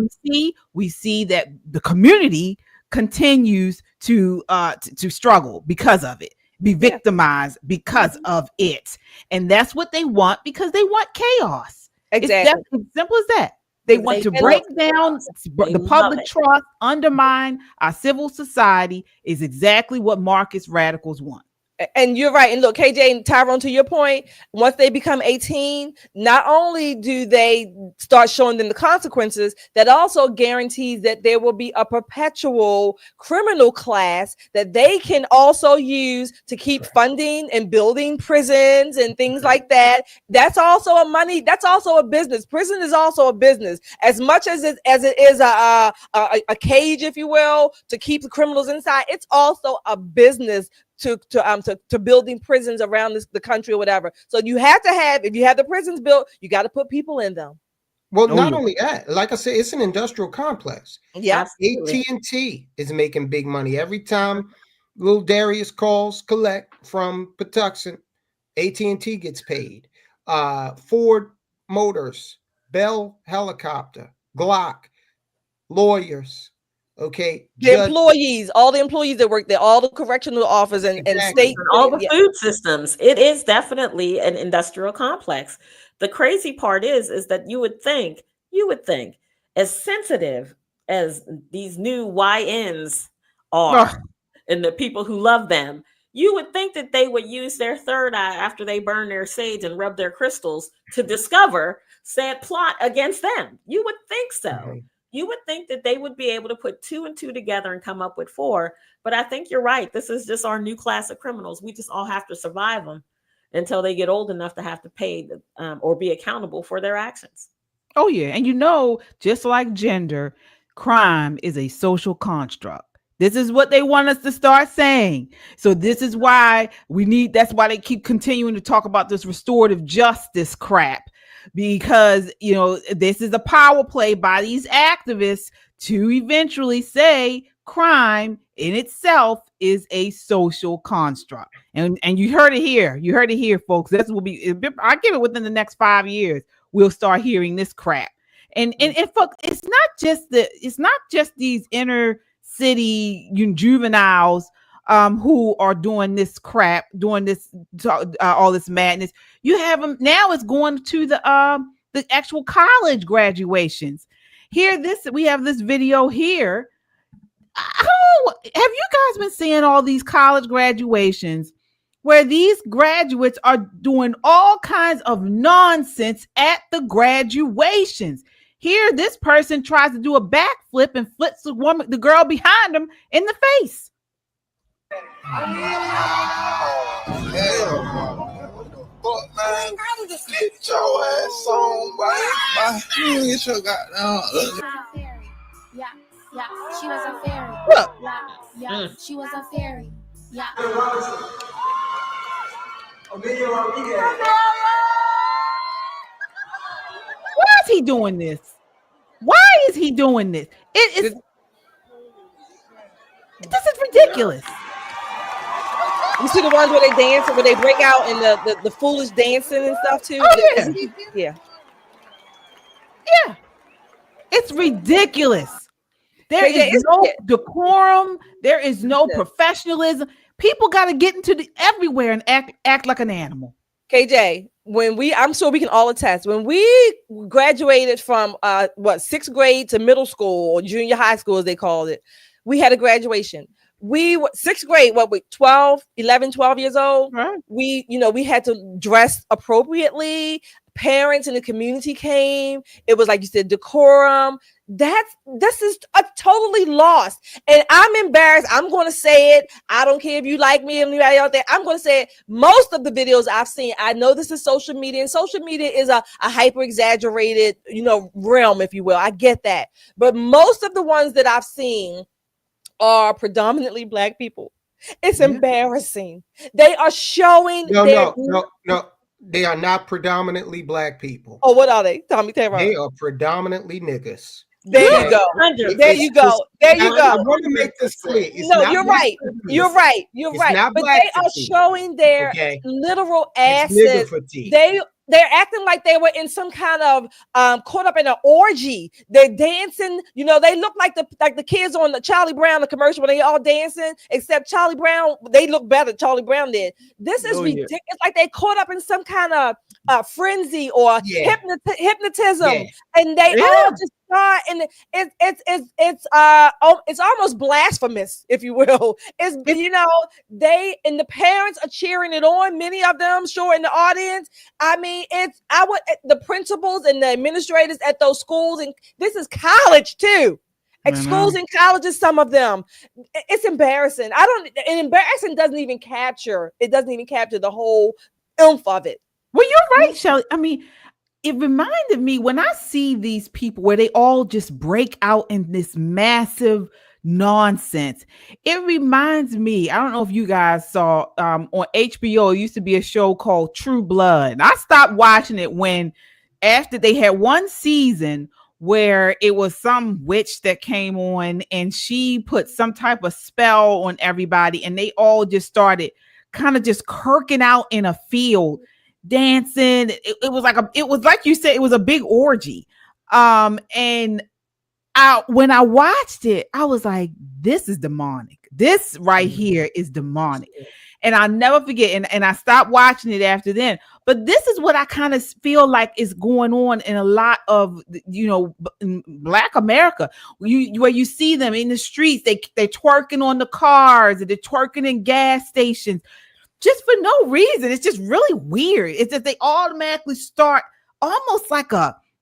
we see that the community continues to struggle because of it. Be victimized because of it, and that's what they want because they want chaos. Exactly, it's simple as that. They want to break down the public trust, undermine our civil society. Is exactly what Marxist radicals want. And you're right. And look, KJ and Tyrone, to your point, once they become 18, not only do they start showing them the consequences, that also guarantees that there will be a perpetual criminal class that they can also use to keep funding and building prisons and things like that. That's also that's also a business. Prison is also a business. As much as it is a cage, if you will, to keep the criminals inside, it's also a business to building prisons around the country or whatever. So you have to have, if you have the prisons built, you got to put people in them. Well, not only that, like I said, it's an industrial complex. Yeah, AT&T is making big money every time little Darius calls collect from Patuxent. AT&T gets paid. Ford Motors, Bell Helicopter, Glock, lawyers. Okay, employees, all the employees that work there, all the correctional officers and state, and all the food systems. It is definitely an industrial complex. The crazy part is that you would think, as sensitive as these new YNs are, and the people who love them, you would think that they would use their third eye after they burn their sage and rub their crystals to discover said plot against them. You would think so. You would think that they would be able to put 2 and 2 together and come up with 4. But I think you're right. This is just our new class of criminals. We just all have to survive them until they get old enough to have to pay or be accountable for their actions. Oh, yeah. And just like gender, crime is a social construct. This is what they want us to start saying. So this is why that's why they keep continuing to talk about this restorative justice crap. Because, this is a power play by these activists to eventually say crime in itself is a social construct. And you heard it here. You heard it here, folks. This will be, I give it within the next 5 years, we'll start hearing this crap. And folks, it's not just these inner city juveniles who are doing this crap, doing this all this madness. You have them now. It's going to the actual college graduations. We have this video here. Have you guys been seeing all these college graduations where these graduates are doing all kinds of nonsense at the graduations? Here, this person tries to do a backflip and flips the girl behind him in the face. Get your ass on, boy. Get your goddamn. Yeah, she was a fairy. Look. Yeah, she was a fairy. Yeah. Why is he doing this? Why is he doing this? This is ridiculous. You see the ones where they dance and where they break out and the foolish dancing and stuff too? Oh, yeah. Yeah. It's ridiculous. There is no decorum. There is no professionalism. People got to get into everywhere and act like an animal. KJ, I'm sure we can all attest, when we graduated from 6th grade to middle school or junior high school, as they called it, we had a graduation. we were sixth grade, 12 years old. Right. We had to dress appropriately. Parents in the community came. It was like you said, decorum. This is a totally lost. And I'm embarrassed. I'm going to say it. I don't care if you like me, anybody out there. I'm going to say it. Most of the videos I've seen, I know this is social media, and social media is a hyper exaggerated, realm, if you will. I get that. But most of the ones that I've seen are predominantly Black people. It's embarrassing. They are showing No. They are not predominantly Black people. Oh, what are they? Tell me. They are predominantly niggas. There you go. There you go. I want to make this clear. You're right. You're right. But they are showing their literal asses. They're acting like they were in some kind of caught up in an orgy. They're dancing. They look like the kids on the Charlie Brown, the commercial where they all dancing, except Charlie Brown, they look better. Charlie Brown did. This is ridiculous. It's like they caught up in some kind of frenzy or hypnotism, and they all just start. And it's almost blasphemous, if you will. They and the parents are cheering it on. Many of them, sure, in the audience. I mean, the principals and the administrators at those schools, and this is college too. Schools and colleges, some of them. It's embarrassing. Embarrassing doesn't even capture. It doesn't even capture the whole oomph of it. Well, you're right, Shelly. I mean, it reminded me when I see these people where they all just break out in this massive nonsense. It reminds me, I don't know if you guys saw on HBO, it used to be a show called True Blood. I stopped watching it after they had one season where it was some witch that came on and she put some type of spell on everybody, and they all just started kind of just kirking out in a field, dancing. It was like you said, it was a big orgy. And when I watched it, I was like, this is demonic. This right here is demonic. And I'll never forget. And I stopped watching it after then. But this is what I kind of feel like is going on in a lot of, Black America, where you see them in the streets, they're twerking on the cars, and they're twerking in gas stations, just for no reason. It's just really weird. It's that they automatically start almost like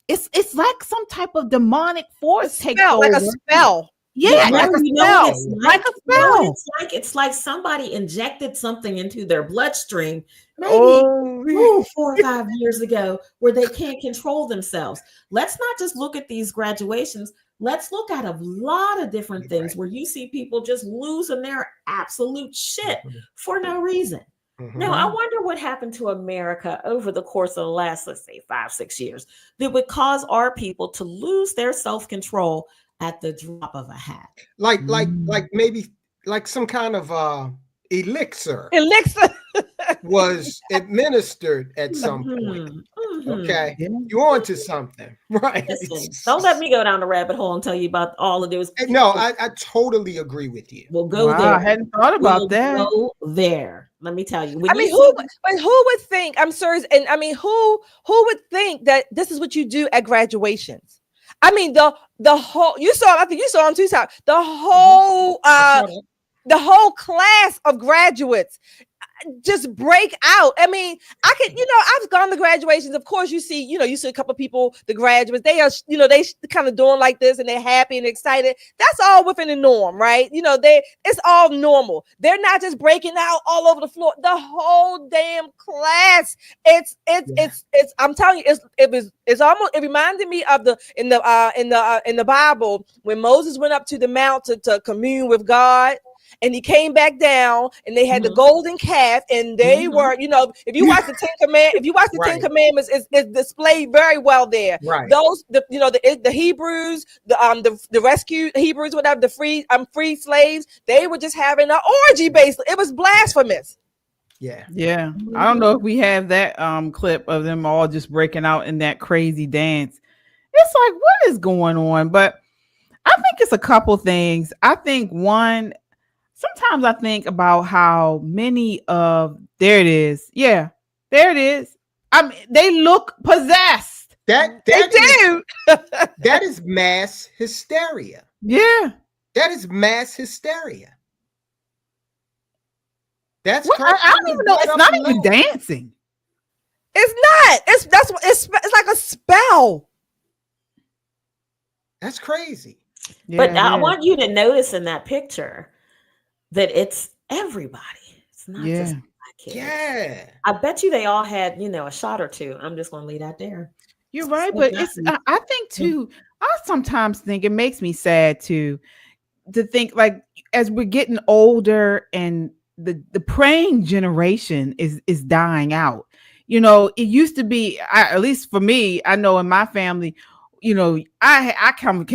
it's like some type of demonic force takes over. Like a spell. Yeah, like a spell. Like a spell. It's like somebody injected something into their bloodstream, maybe 4 or 5 years ago, where they can't control themselves. Let's not just look at these graduations. Let's look at a lot of different things where you see people just losing their absolute shit for no reason. Now, I wonder what happened to America over the course of the last, let's say, 5-6 years that would cause our people to lose their self-control at the drop of a hat. Like maybe like some kind of elixir was administered at some point. Okay, you're onto something, right? Listen, don't let me go down the rabbit hole and tell you about all of those. No, I totally agree with you. We'll go there. I hadn't thought about that. Go there. Let me tell you. Who would think? I'm serious, and I mean, who would think that this is what you do at graduations? I mean, the whole, I think you saw on TikTok, the whole class of graduates just break out. I mean, I've gone to graduations. Of course, you see a couple of people, the graduates, they are, they kind of doing like this and they're happy and excited. That's all within the norm, right? It's all normal. They're not just breaking out all over the floor. The whole damn class. I'm telling you, it reminded me of in the Bible when Moses went up to the mount to commune with God. And he came back down, and they had the golden calf, and they were, if you watch the Ten Commandments, it's displayed very well there. Right. Those, the Hebrews, the rescued Hebrews, whatever, the free slaves, they were just having an orgy. Basically, it was blasphemous. Yeah. I don't know if we have that clip of them all just breaking out in that crazy dance. It's like, what is going on? But I think it's a couple things. I think one. Sometimes I think about how many there it is. Yeah, there it is. I mean, they look possessed. They do. That is mass hysteria. Yeah. That is mass hysteria. That's Well, crazy. I don't even know. It's not even dancing. It's not. It's like a spell. That's crazy. But I want you to notice in that picture that it's everybody. It's not just my kids. Yeah. I bet you they all had, a shot or two. I'm just going to leave that there. You're right, but it's. I think too. I sometimes think it makes me sad to think like as we're getting older and the praying generation is dying out. It used to be, at least for me, I know in my family, I come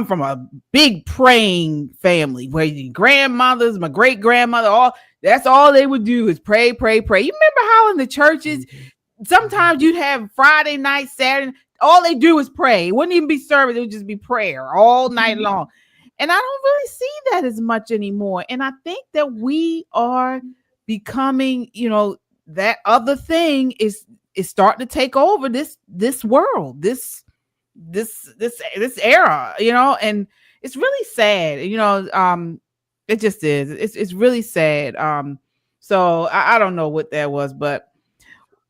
from a big praying family where the grandmothers, my great grandmother, that's all they would do is pray, pray, pray. You remember how in the churches, sometimes you'd have Friday night, Saturday, all they do is pray. It wouldn't even be service. It would just be prayer all night long. And I don't really see that as much anymore. And I think that we are becoming, that other thing is starting to take over this world, this era, and it's really sad, it just is. It's really sad. So I don't know what that was, but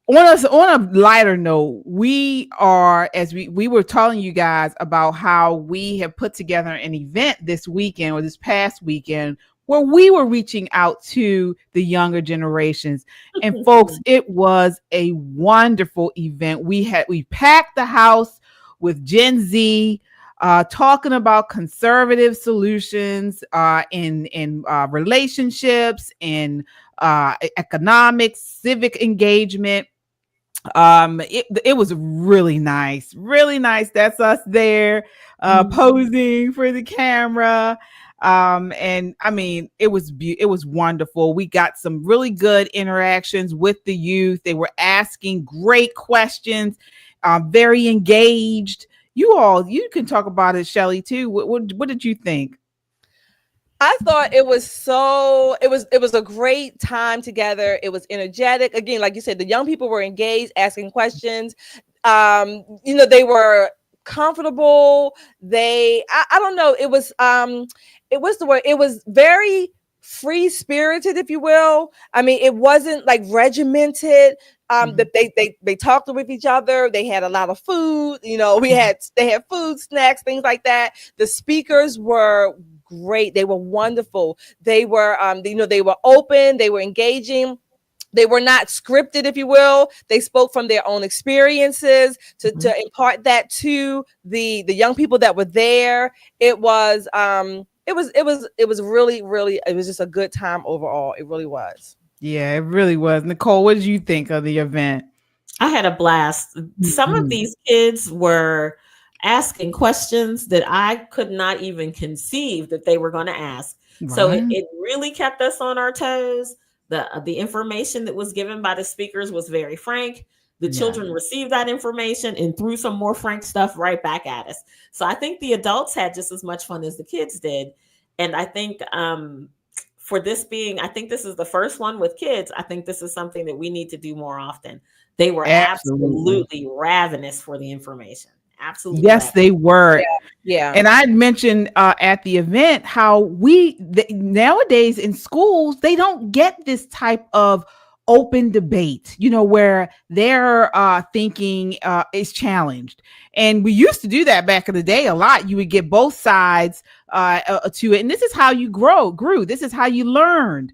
on a lighter note, we are, as we were telling you guys about how we have put together an event this weekend or this past weekend where we were reaching out to the younger generations. And folks, it was a wonderful event. We packed the house with Gen Z, talking about conservative solutions in relationships, in economics, civic engagement. It was really nice. That's us there posing for the camera. And I mean, it was wonderful. We got some really good interactions with the youth. They were asking great questions, very engaged. You can talk about it, Shelly, too. What did you think? I thought it was a great time together. It was energetic. Again, like you said, the young people were engaged, asking questions. They were comfortable. I don't know. It was the word. It was very free spirited, if you will. I mean, it wasn't like regimented. That they talked with each other. They had a lot of food. They had food, snacks, things like that. The speakers were great. They were wonderful. They were they were open. They were engaging. They were not scripted, if you will. They spoke from their own experiences to impart that to the young people that were there. It was really, really, it was just a good time overall. It really was. Yeah, it really was. Nicole, what did you think of the event? I had a blast. Some of these kids were asking questions that I could not even conceive that they were going to ask. Right. So it really kept us on our toes. The information that was given by the speakers was very frank. The children received that information and threw some more frank stuff right back at us. So I think the adults had just as much fun as the kids did. And I think for this being, I think this is the first one with kids. I think this is something that we need to do more often. They were absolutely ravenous for the information. Absolutely. Yes, they were. Yeah. And I mentioned at the event how nowadays in schools, they don't get this type of open debate, where their thinking is challenged. And we used to do that back in the day a lot. You would get both sides to it. And this is how you grew. This is how you learned.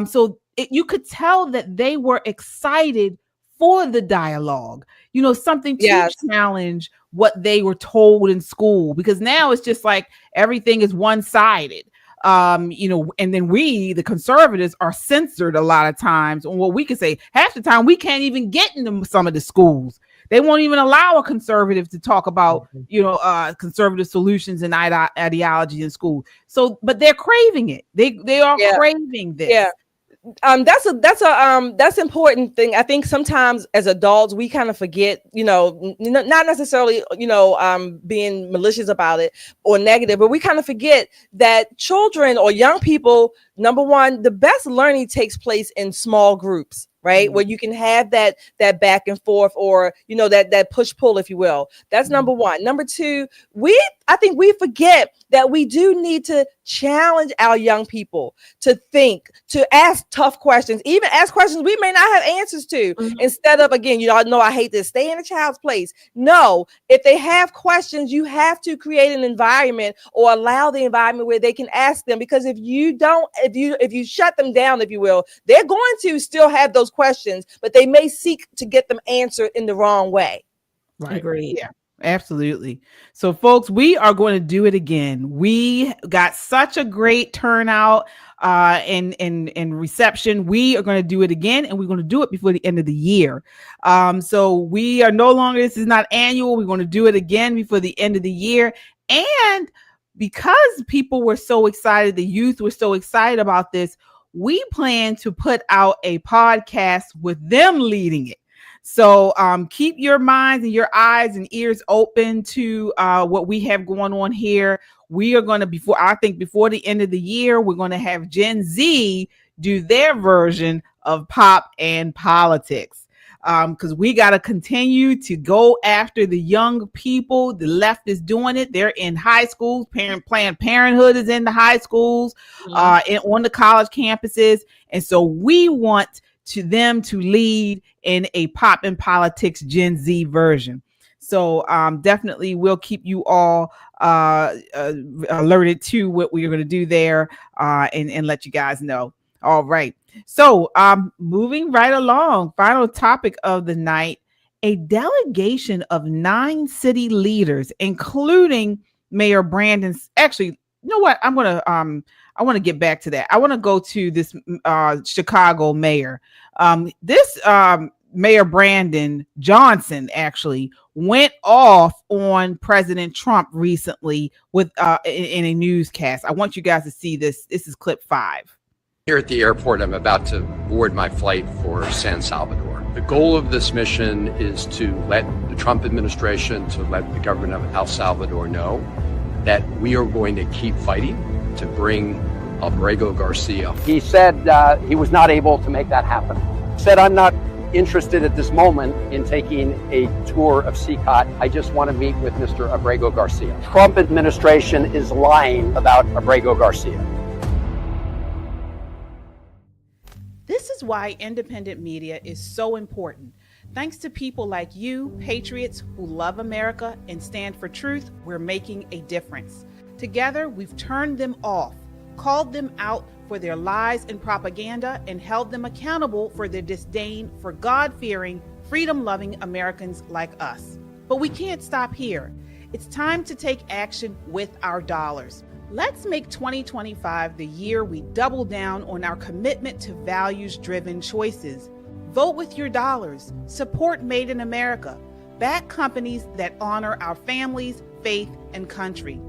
So you could tell that they were excited for the dialogue, something to challenge what they were told in school, because now it's just like everything is one-sided. And then we, the conservatives, are censored a lot of times on what we can say. Half the time we can't even get into some of the schools. They won't even allow a conservative to talk about, conservative solutions and ideology in school. So, but they're craving it. They are craving this. Yeah. That's an important thing. I think sometimes as adults we kind of forget, not necessarily, being malicious about it or negative, but we kind of forget that children or young people, number one, the best learning takes place in small groups, right? Where you can have that back and forth, or, that push pull, if you will. That's number one. Number two, I think we forget that we do need to challenge our young people to think, to ask tough questions, even ask questions we may not have answers to, instead of, again, you all know I hate this, stay in a child's place. No, if they have questions, you have to create an environment or allow the environment where they can ask them, because if you don't, if you shut them down, if you will, they're going to still have those questions, but they may seek to get them answered in the wrong way. Right. Agreed. Yeah, absolutely. So, folks, we are going to do it again. We got such a great turnout and reception. We are going to do it again, and we're going to do it before the end of the year. So we are no longer, this is not annual. We're going to do it again before the end of the year. And because people were so excited, the youth were so excited about this, we plan to put out a podcast with them leading it. So keep your minds and your eyes and ears open to what we have going on here. We are going to, before the end of the year, we're going to have Gen Z do their version of Pop and Politics. Because we got to continue to go after the young people. The left is doing it. They're in high schools. Planned Parenthood is in the high schools, and on the college campuses. And so we want them to lead in a Pop and Politics Gen Z version. So definitely we'll keep you all alerted to what we're going to do there and let you guys know. All right. So moving right along, final topic of the night, a delegation of 9 city leaders, including Mayor Brandon. Actually, you know what? I want to get back to that. I want to go to this Chicago mayor. This Mayor Brandon Johnson actually went off on President Trump recently with in a newscast. I want you guys to see this. This is clip 5. Here at the airport, I'm about to board my flight for San Salvador. The goal of this mission is to let the Trump administration, to let the government of El Salvador know that we are going to keep fighting to bring Abrego Garcia. He said he was not able to make that happen. He said, I'm not interested at this moment in taking a tour of CCOT. I just want to meet with Mr. Abrego Garcia. Trump administration is lying about Abrego Garcia. This is why independent media is so important. Thanks to people like you, patriots who love America and stand for truth, we're making a difference. Together, we've turned them off, called them out for their lies and propaganda, and held them accountable for their disdain for God-fearing, freedom-loving Americans like us. But we can't stop here. It's time to take action with our dollars. Let's make 2025 the year we double down on our commitment to values-driven choices. Vote with your dollars. Support Made in America. Back companies that honor our families, faith, and country.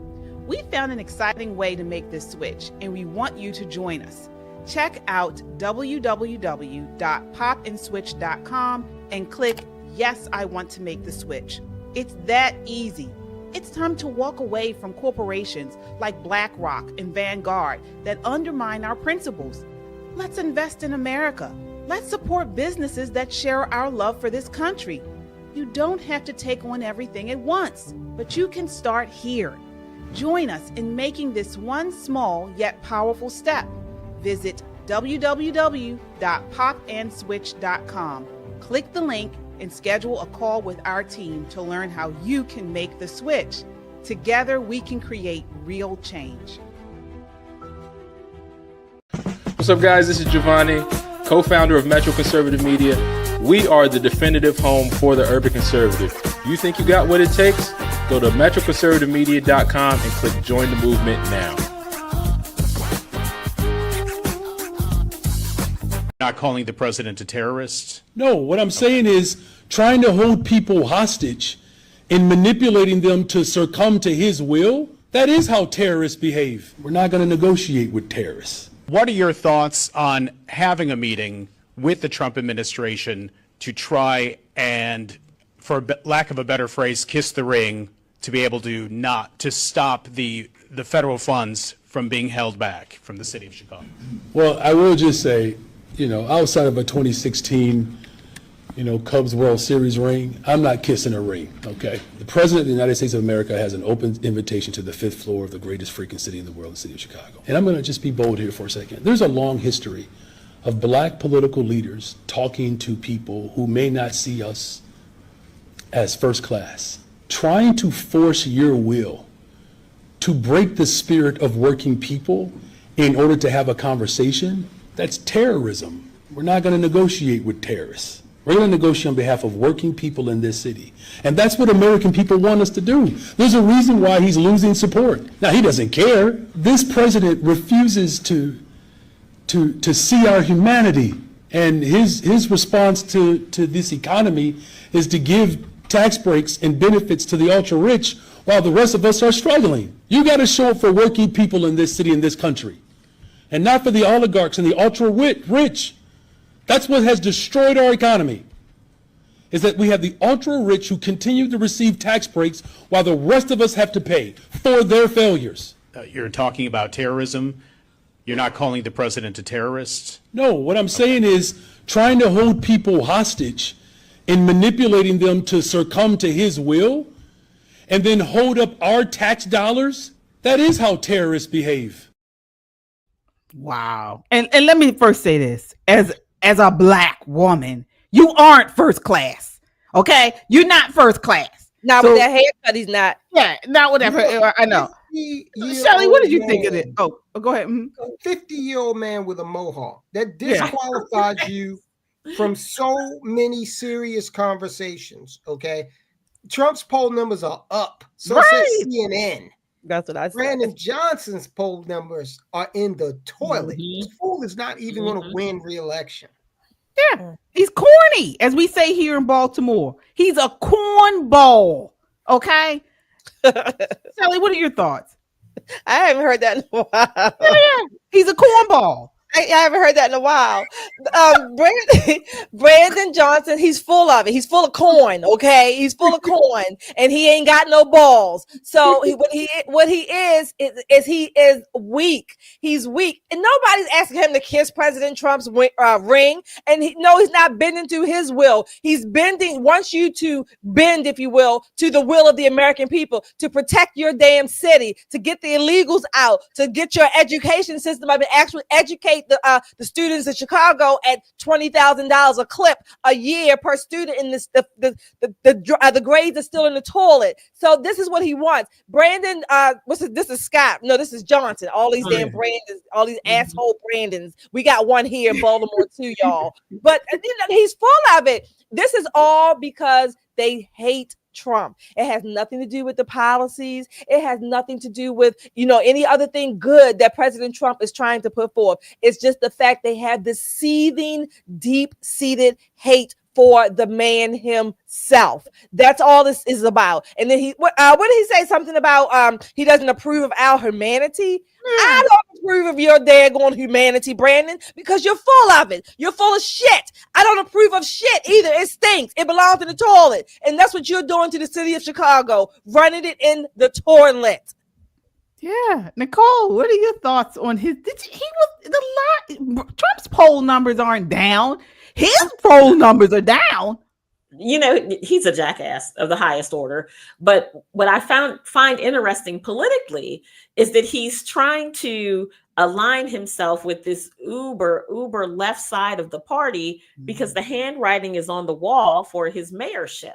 We found an exciting way to make this switch, and we want you to join us. Check out www.popandswitch.com and click Yes, I Want to Make the Switch. It's that easy. It's time to walk away from corporations like BlackRock and Vanguard that undermine our principles. Let's invest in America. Let's support businesses that share our love for this country. You don't have to take on everything at once, but you can start here. Join us in making this one small yet powerful step. Visit www.popandswitch.com. Click the link and schedule a call with our team to learn how you can make the switch. Together, we can create real change. What's up, guys? This is Giovanni, co-founder of Metro Conservative Media. We are the definitive home for the urban conservative. You think you got what it takes? Go to metroconservativemedia.com and click Join the Movement now. Not calling the president a terrorist? No, what I'm saying is trying to hold people hostage and manipulating them to succumb to his will. That is how terrorists behave. We're not going to negotiate with terrorists. What are your thoughts on having a meeting with the Trump administration to try and, for lack of a better phrase, kiss the ring to be able to stop the federal funds from being held back from the city of Chicago? Well, I will just say, outside of a 2016 Cubs World Series ring. I'm not kissing a ring, okay? The President of the United States of America has an open invitation to the 5th floor of the greatest freaking city in the world, the city of Chicago. And I'm going to just be bold here for a second. There's a long history of black political leaders talking to people who may not see us as first class, trying to force your will to break the spirit of working people in order to have a conversation. That's terrorism. We're not going to negotiate with terrorists. We're going to negotiate on behalf of working people in this city. And that's what American people want us to do. There's a reason why he's losing support. Now, he doesn't care. This president refuses to see our humanity. And his response to this economy is to give tax breaks and benefits to the ultra rich while the rest of us are struggling. You got to show up for working people in this city, in this country, and not for the oligarchs and the ultra rich. That's what has destroyed our economy, is that we have the ultra rich who continue to receive tax breaks while the rest of us have to pay for their failures. You're talking about terrorism. You're not calling the president a terrorist? No, what I'm saying is trying to hold people hostage and manipulating them to succumb to his will and then hold up our tax dollars. That is how terrorists behave. Wow. And let me first say this, as a black woman, you aren't first class. Okay? You're not first class. Now with that haircut, he's not. Yeah, not whatever. I know. Shelly, what did you think of it? Oh, go ahead. A 50-year-old man with a mohawk that disqualifies you from so many serious conversations. Okay, Trump's poll numbers are up. So says CNN. That's what I said. Brandon Johnson's poll numbers are in the toilet. This fool is not even going to win re-election. Yeah, he's corny, as we say here in Baltimore. He's a cornball. Okay, Sally, what are your thoughts? I haven't heard that in a while. Yeah, he's a cornball. I haven't heard that in a while. Brandon Johnson, he's full of it. He's full of corn, okay? He's full of corn, and he ain't got no balls. So what he is he is weak. He's weak, and nobody's asking him to kiss President Trump's ring. And he's not bending to his will. He's wants you to bend, if you will, to the will of the American people, to protect your damn city, to get the illegals out, to get your education system up and actually educate the students in Chicago at $20,000 a clip a year per student. In this, the grades are still in the toilet. So this is what he wants. Brandon, this is Scott. No, this is Johnson. All these damn Brandons, all these asshole Brandons. We got one here in Baltimore too, y'all. But he's full of it. This is all because they hate Trump. It has nothing to do with the policies. It has nothing to do with, any other thing good that President Trump is trying to put forth. It's just the fact they have this seething, deep-seated hate for the man himself. That's all this is about. And then what did he say? Something about he doesn't approve of our humanity. I don't approve of your daggone humanity, Brandon, because you're full of it. You're full of shit. I don't approve of shit either. It stinks. It belongs in the toilet. And that's what you're doing to the city of Chicago, running it in the toilet. Yeah, Nicole, what are your thoughts on his? Trump's poll numbers aren't down. His poll numbers are down. He's a jackass of the highest order. But what I find interesting politically is that he's trying to align himself with this uber left side of the party because the handwriting is on the wall for his mayorship.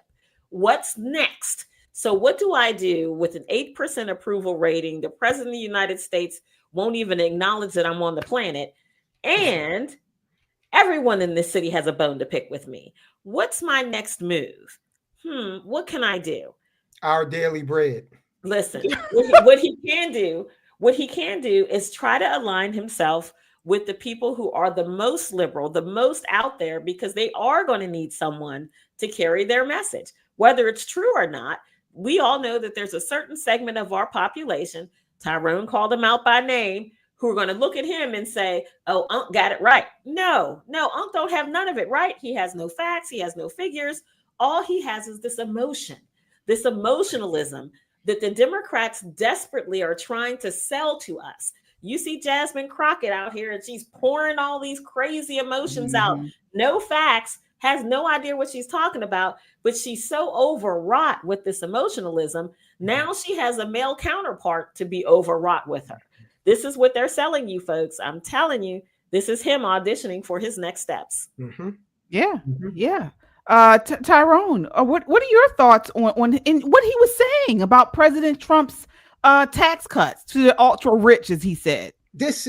What's next? So what do I do with an 8% approval rating? The president of the United States won't even acknowledge that I'm on the planet. And everyone in this city has a bone to pick with me. What's my next move? What can I do? Our daily bread. Listen, what he can do is try to align himself with the people who are the most liberal, the most out there, because they are going to need someone to carry their message. Whether it's true or not, we all know that there's a certain segment of our population, Tyrone called them out by name, who are going to look at him and say, oh, Unc got it right. No, Unc don't have none of it right. He has no facts. He has no figures. All he has is this emotion, this emotionalism that the Democrats desperately are trying to sell to us. You see Jasmine Crockett out here and she's pouring all these crazy emotions out. No facts, has no idea what she's talking about, but she's so overwrought with this emotionalism. Now she has a male counterpart to be overwrought with her. This is what they're selling you, folks. I'm telling you, this is him auditioning for his next steps. Mm-hmm. Yeah, yeah. Tyrone, what are your thoughts on what he was saying about President Trump's tax cuts to the ultra rich, as he said? This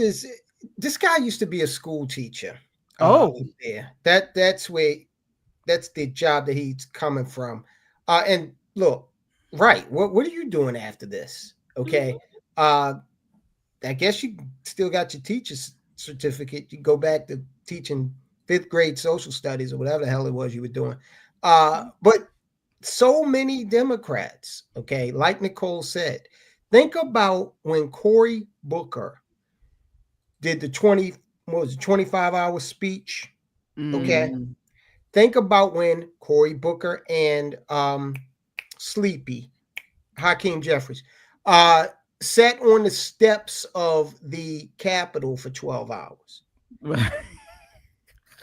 guy used to be a school teacher. Yeah, that's the job that he's coming from. And look, right, what are you doing after this? Okay, I guess you still got your teacher's certificate. You go back to teaching 5th grade social studies or whatever the hell it was you were doing. But so many Democrats, okay, like Nicole said, think about when Cory Booker did the 25-hour speech. Okay. Think about when Cory Booker and Sleepy Hakeem Jeffries sat on the steps of the Capitol for 12 hours.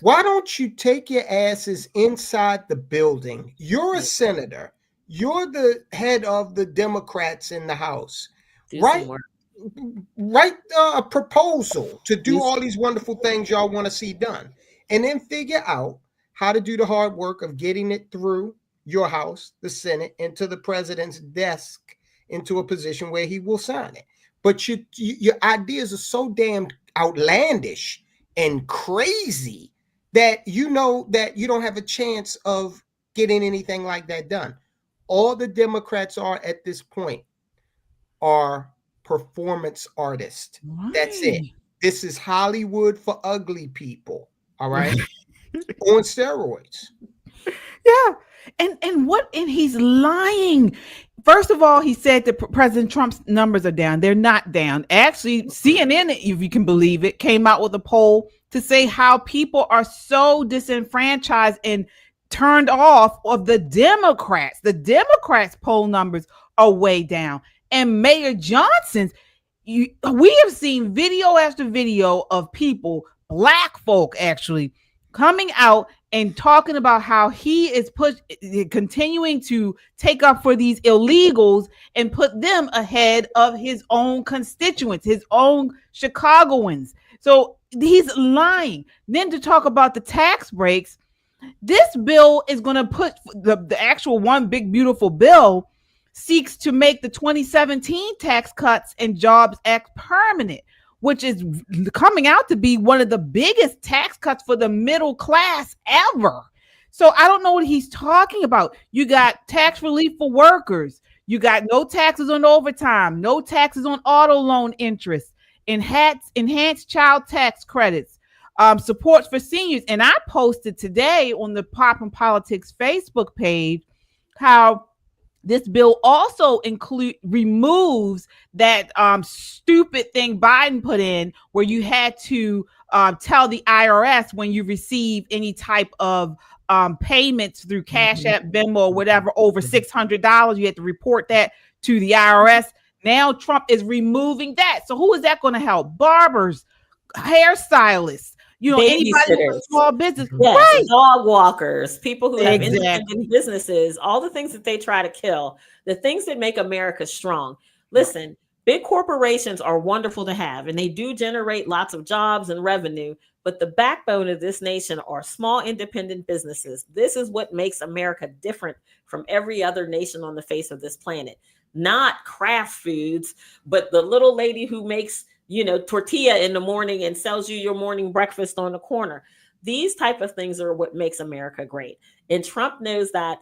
Why don't you take your asses inside the building? You're a senator. You're the head of the Democrats in the House. Write a proposal to do all these wonderful things y'all want to see done. And then figure out how to do the hard work of getting it through your House, the Senate, and to the president's desk into a position where he will sign it. But your ideas are so damn outlandish and crazy that you know that you don't have a chance of getting anything like that done. All the Democrats are at this point are performance artists. Right. That's it. This is Hollywood for ugly people. All right. On steroids. Yeah. And he's lying. First of all, he said that President Trump's numbers are down. They're not down. Actually, CNN, if you can believe it, came out with a poll to say how people are so disenfranchised and turned off of the Democrats. The Democrats' poll numbers are way down. And Mayor Johnson's, we have seen video after video of people, Black folk actually, coming out and talking about how he is continuing to take up for these illegals and put them ahead of his own constituents, his own Chicagoans. So he's lying. Then to talk about the tax breaks, this bill is going to put the actual one big beautiful bill seeks to make the 2017 Tax Cuts and Jobs Act permanent, which is coming out to be one of the biggest tax cuts for the middle class ever. So I don't know what he's talking about. You got tax relief for workers. You got no taxes on overtime, no taxes on auto loan interest, enhanced child tax credits, supports for seniors. And I posted today on the Pop and Politics Facebook page how this bill also removes that stupid thing Biden put in where you had to tell the IRS when you receive any type of payments through Cash App, Venmo, or whatever, over $600, you had to report that to the IRS. Now Trump is removing that. So who is that going to help? Barbers, hairstylists, anybody with a small business, right? Dog walkers, people who have independent businesses, all the things that they try to kill, the things that make America strong. Listen, big corporations are wonderful to have, and they do generate lots of jobs and revenue. But the backbone of this nation are small independent businesses. This is what makes America different from every other nation on the face of this planet. Not Kraft Foods, but the little lady who makes tortilla in the morning and sells you your morning breakfast on the corner. These type of things are what makes America great. And Trump knows that.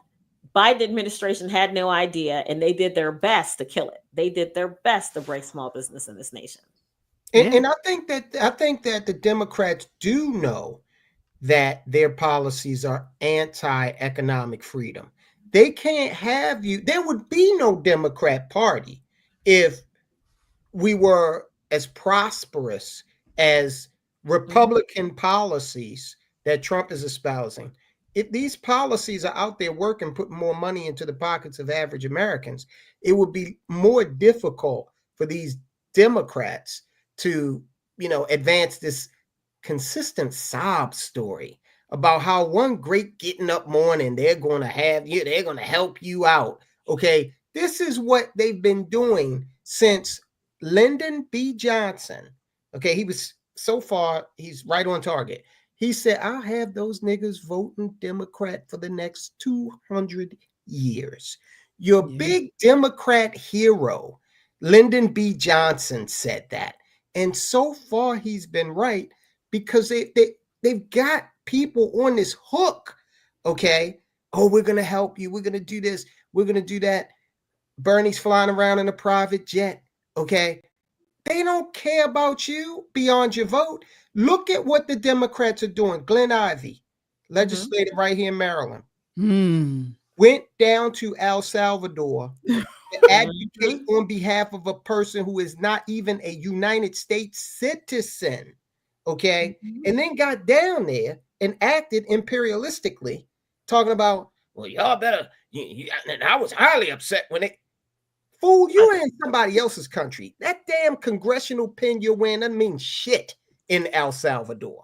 Biden administration had no idea, and they did their best to kill it. They did their best to break small business in this nation. And I think that the Democrats do know that their policies are anti-economic freedom. They can't have you. There would be no Democrat Party if we were as prosperous as Republican policies that Trump is espousing. If these policies are out there working, putting more money into the pockets of average Americans, it would be more difficult for these Democrats to, advance this consistent sob story about how one great getting up morning, they're going to have you, they're going to help you out. Okay. This is what they've been doing since Lyndon B. Johnson. Okay. He's right on target. He said, I'll have those niggas voting Democrat for the next 200 years. Your big Democrat hero, Lyndon B. Johnson, said that. And so far, he's been right because they've got people on this hook. Okay. Oh, we're going to help you. We're going to do this. We're going to do that. Bernie's flying around in a private jet. Okay. They don't care about you beyond your vote. Look at what the Democrats are doing. Glenn Ivey, legislator right here in Maryland, went down to El Salvador to advocate on behalf of a person who is not even a United States citizen. Okay. And then got down there and acted imperialistically, talking about, well, y'all better. And I was highly upset when they. Fool, you're in somebody else's country. That damn congressional pin you're wearing doesn't mean shit in El Salvador.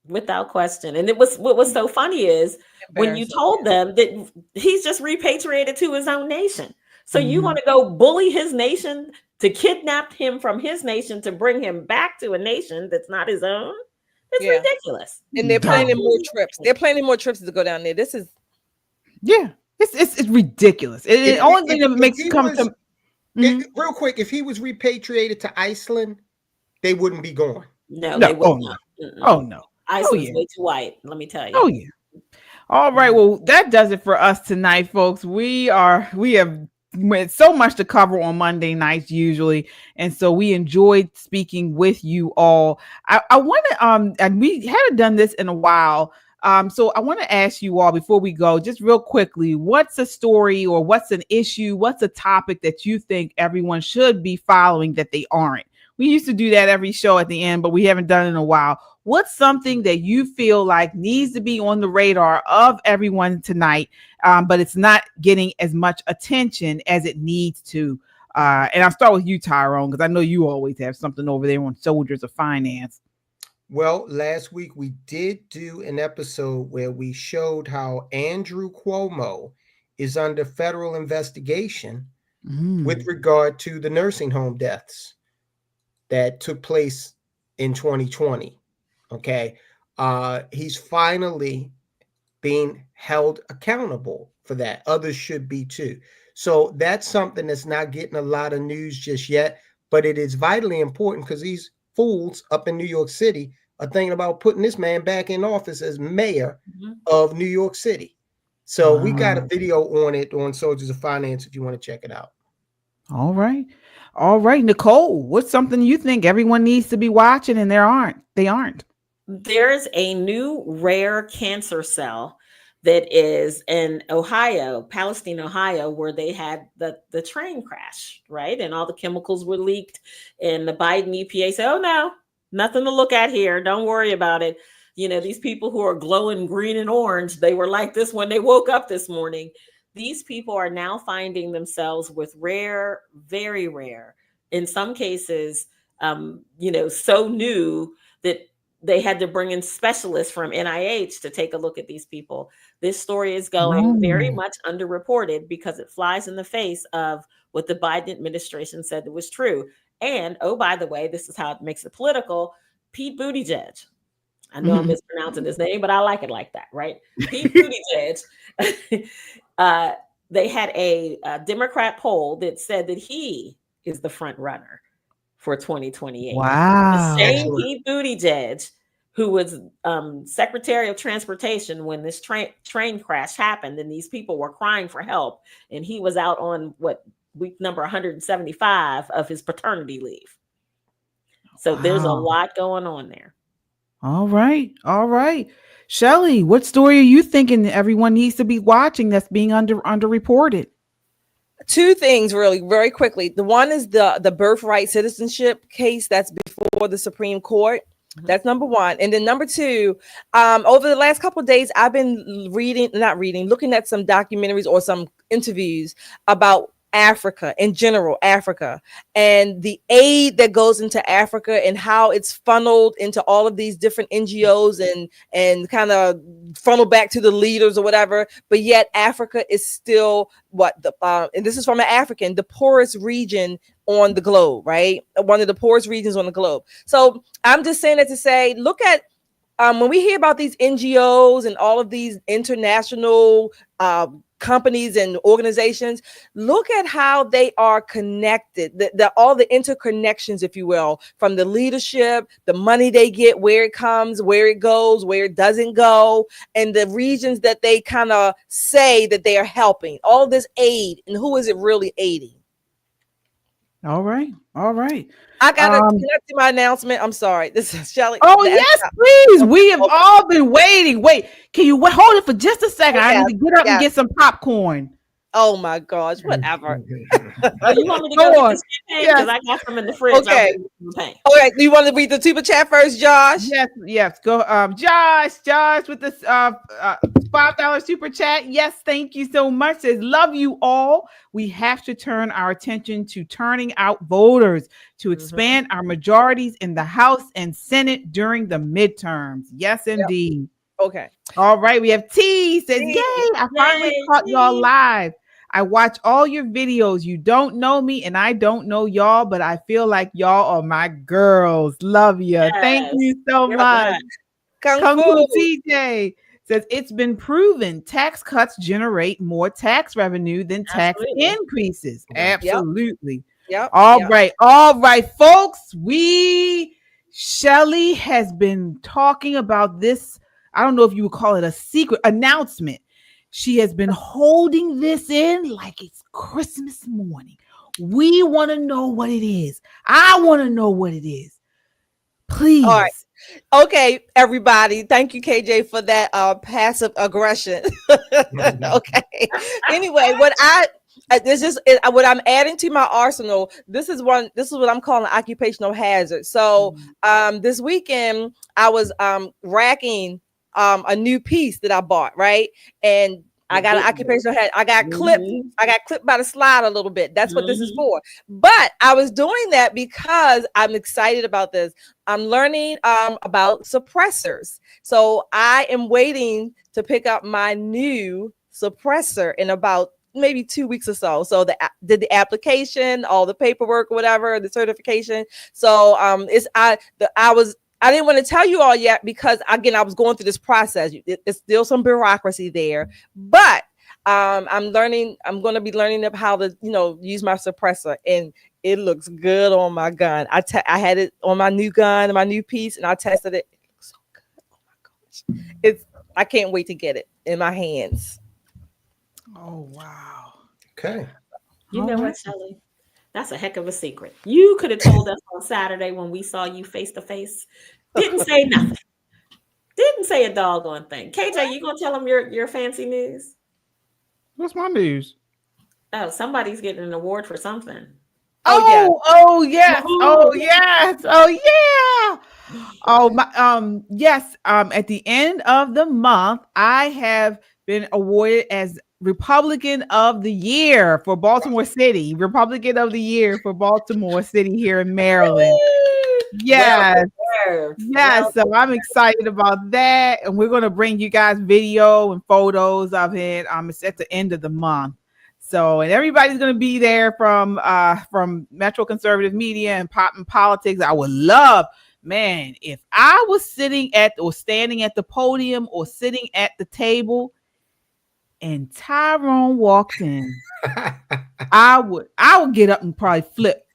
Without question. And what was so funny is when you told them that he's just repatriated to his own nation. So you want to go bully his nation to kidnap him from his nation to bring him back to a nation that's not his own? It's ridiculous. And they're planning more trips. They're planning more trips to go down there. This is It's ridiculous. The only thing that makes it come to real quick, if he was repatriated to Iceland, they wouldn't be going. No, they would not. Oh no. Iceland's way too white, let me tell you. Oh yeah. All right. Well, that does it for us tonight, folks. We have so much to cover on Monday nights usually, and so we enjoyed speaking with you all. I want to and we haven't done this in a while. So I want to ask you all before we go, just real quickly, what's a story or what's an issue? What's a topic that you think everyone should be following that they aren't? We used to do that every show at the end, but we haven't done it in a while. What's something that you feel like needs to be on the radar of everyone tonight, but it's not getting as much attention as it needs to? And I'll start with you, Tyrone, because I know you always have something over there on Soldiers of Finance. Well, last week we did do an episode where we showed how Andrew Cuomo is under federal investigation with regard to the nursing home deaths that took place in 2020. Okay. He's finally being held accountable for that. Others should be too. So that's something that's not getting a lot of news just yet, but it is vitally important because these fools up in New York City are thinking about putting this man back in office as mayor of New York City. So we got a video on it on Soldiers of Finance if you want to check it out. All right. Nicole, what's something you think everyone needs to be watching and they aren't? There's a new rare cancer cell that is in Ohio, Palestine, Ohio, where they had the train crash, right? And all the chemicals were leaked, and the Biden EPA said, oh no, nothing to look at here. Don't worry about it. You know, these people who are glowing green and orange, they were like this when they woke up this morning. These people are now finding themselves with rare, very rare, in some cases, so new that they had to bring in specialists from NIH to take a look at these people. This story is going very much underreported because it flies in the face of what the Biden administration said that was true. And, oh, by the way, this is how it makes it political. Pete Buttigieg. I know I'm mispronouncing his name, but I like it like that, right? Pete Buttigieg. They had a Democrat poll that said that he is the front runner for 2028. Wow. The same Pete Buttigieg, who was Secretary of Transportation when this train crash happened, and these people were crying for help, and he was out on week number 175 of his paternity leave. So there's a lot going on there. All right. Shelly, what story are you thinking that everyone needs to be watching that's being underreported? Two things really very quickly. The one is the birthright citizenship case that's before the Supreme Court. That's number one. And then number two, over the last couple of days, I've been looking at some documentaries or some interviews about Africa in general, Africa, and the aid that goes into Africa and how it's funneled into all of these different NGOs and kind of funneled back to the leaders or whatever. But yet Africa is still and this is from an African, the poorest region on the globe, right? One of the poorest regions on the globe. So I'm just saying that to say, look at when we hear about these NGOs and all of these international companies and organizations, look at how they are connected, all the interconnections, if you will, from the leadership, the money they get, where it comes, where it goes, where it doesn't go, and the regions that they kind of say that they are helping. All this aid, and who is it really aiding? All right. I gotta connect to my announcement. I'm sorry. This is Shelly. Oh, yes, please. We have all been waiting. Wait, can you hold it for just a second? I need to get up and get some popcorn. Oh my gosh, whatever. Oh, you want me to go get the champagne? Because I got some in the fridge. Okay. All right. Do you want to read the super chat first, Josh? Yes. Go, Josh with the $5 super chat. Yes, thank you so much. Says, love you all. We have to turn our attention to turning out voters to expand our majorities in the House and Senate during the midterms. Yes, indeed. Okay. All right. We have T says, yay, I finally caught y'all live. I watch all your videos. You don't know me and I don't know y'all, but I feel like y'all are my girls. Love you. Yes. Thank you so much. Kung Fu TJ says, it's been proven tax cuts generate more tax revenue than tax increases. Absolutely. Yep. All right, folks. Shelly has been talking about this. I don't know if you would call it a secret announcement. She has been holding this in like it's Christmas morning. We want to know what it is. I want to know what it is. Please. All right. Okay, everybody. Thank you, KJ, for that passive aggression. Okay. Anyway, what I'm adding to my arsenal. This is what I'm calling occupational hazard. So this weekend I was racking a new piece that I bought, right? And I got an occupational hazard. I got clipped by the slide a little bit. That's what this is for. But I was doing that because I'm excited about this. I'm learning about suppressors. So I am waiting to pick up my new suppressor in about maybe 2 weeks or so. So did the application, all the paperwork, whatever, the certification. So I didn't want to tell you all yet because again, I was going through this process. It's still some bureaucracy there, but I'm going to be learning up how to, use my suppressor, and it looks good on my gun. I had it on my new gun, my new piece, and I tested it. It looks so good. Oh my gosh. I can't wait to get it in my hands. Oh, wow. Okay. You know what, Shelly? That's a heck of a secret. You could have told us on Saturday when we saw you face to face. Didn't say nothing. Didn't say a doggone thing. KJ, you gonna tell them your fancy news? What's my news? Oh, somebody's getting an award for something. Oh yes. Yes. At the end of the month, I have been awarded as Republican of the Year for Baltimore City. Republican of the Year for Baltimore City here in Maryland. Yes. Yes. So I'm excited about that. And we're going to bring you guys video and photos of it. It's at the end of the month. So, and everybody's going to be there from Metro Conservative Media and Pop and Politics. I would love, man, if I was sitting or standing at the podium or sitting at the table and Tyrone walked in, I would get up and probably flip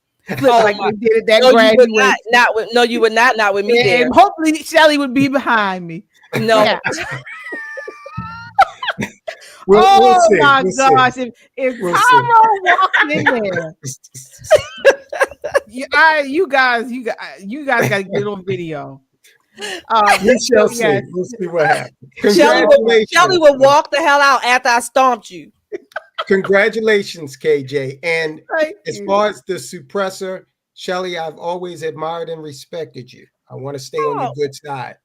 like we did at that graduation. You would not with me there. And hopefully Shelly would be behind me. No. Yeah. We'll see. My gosh! If Tyrone walked in there, you guys got to get on video. We shall see. We'll see what happens. Shelly will walk the hell out after I stomped you. Congratulations, KJ. And as far as the suppressor, Shelly, I've always admired and respected you. I want to stay on your good side.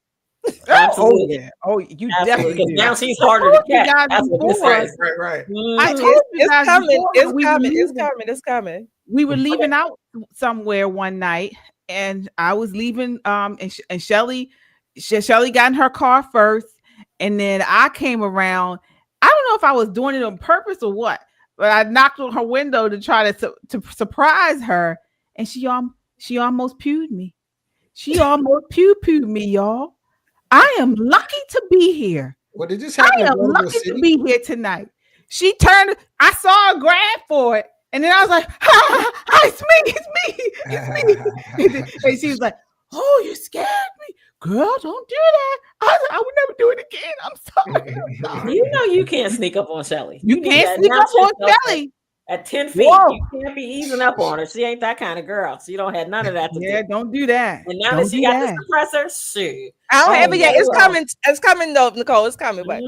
Absolutely. Oh yeah. Oh, you Absolutely. definitely Because do. now she's harder to catch. That's what this Right, is. right. I Mhm. told you It's guys coming. before It's we were coming. It's leaving. coming. It's coming. We were leaving out somewhere one night, and I was leaving. And Shelly got in her car first, and then I came around. I don't know if I was doing it on purpose or what, but I knocked on her window to try to surprise her, and she almost pewed me. She almost pewed me, y'all. I am lucky to be here. What did this I happen in am Baltimore lucky City? to be here tonight. She turned. I saw her grab for it, and then I was like, "Ha, it's me. And she was like, "Oh, you scared me, girl? Don't do that. I would never do it again. I'm sorry." You know you can't sneak up on Shelly. You need can't to sneak up announce on yourself Shelly. At 10 feet. Whoa. You can't be easing up on her. She ain't that kind of girl. She don't have none of that to Yeah, do. don't do that. And now Don't that she do got that. this suppressor, shoot. I don't have it yet. It's well. coming. It's coming though, Nicole. It's coming. But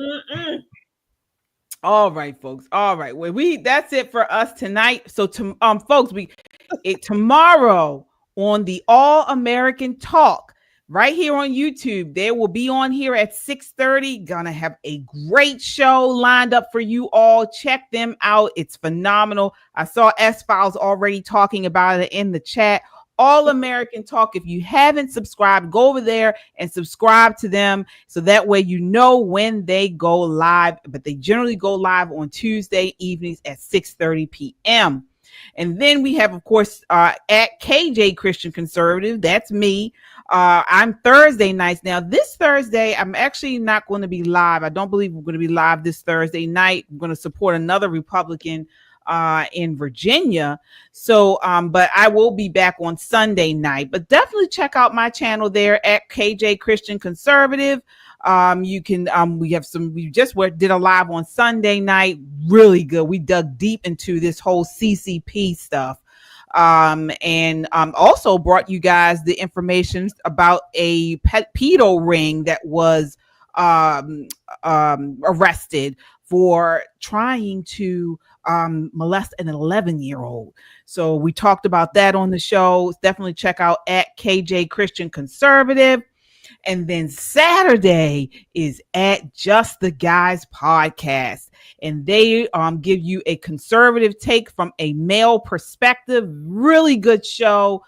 All right, folks. All right. Well, that's it for us tonight. So folks, tomorrow on the All American Talk right here on YouTube, they will be on here at 6:30. Gonna have a great show lined up for you all. Check them out. It's phenomenal. I saw S-Files already talking about it in the chat. All American Talk. If you haven't subscribed, go over there and subscribe to them so that way you know when they go live. But they generally go live on Tuesday evenings at 6:30 p.m. And then we have, of course, at KJ Christian Conservative. That's me. I'm Thursday nights. Now, this Thursday, I'm actually not going to be live. I don't believe we're going to be live this Thursday night. I'm going to support another Republican in Virginia. So, but I will be back on Sunday night. But definitely check out my channel there at KJ Christian Conservative. You can we just did a live on Sunday night, really good. We dug deep into this whole CCP stuff. And also brought you guys the information about a pedo ring that was arrested for trying to molest an 11-year-old. So we talked about that on the show. Definitely check out at KJ Christian Conservative. And then Saturday is at Just the Guys podcast. And they give you a conservative take from a male perspective. Really good show.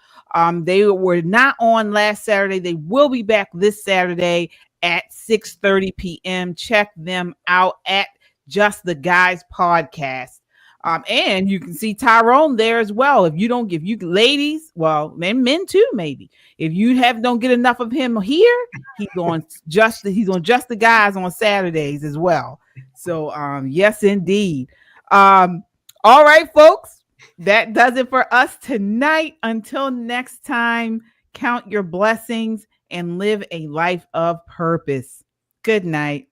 They were not on last Saturday. They will be back this Saturday at 6:30 p.m. Check them out at Just the Guys podcast. And you can see Tyrone there as well. If you ladies, well, men too, maybe. If you don't get enough of him here, he's on Just the Guys on Saturdays as well. So yes, indeed. All right, folks. That does it for us tonight. Until next time, count your blessings and live a life of purpose. Good night.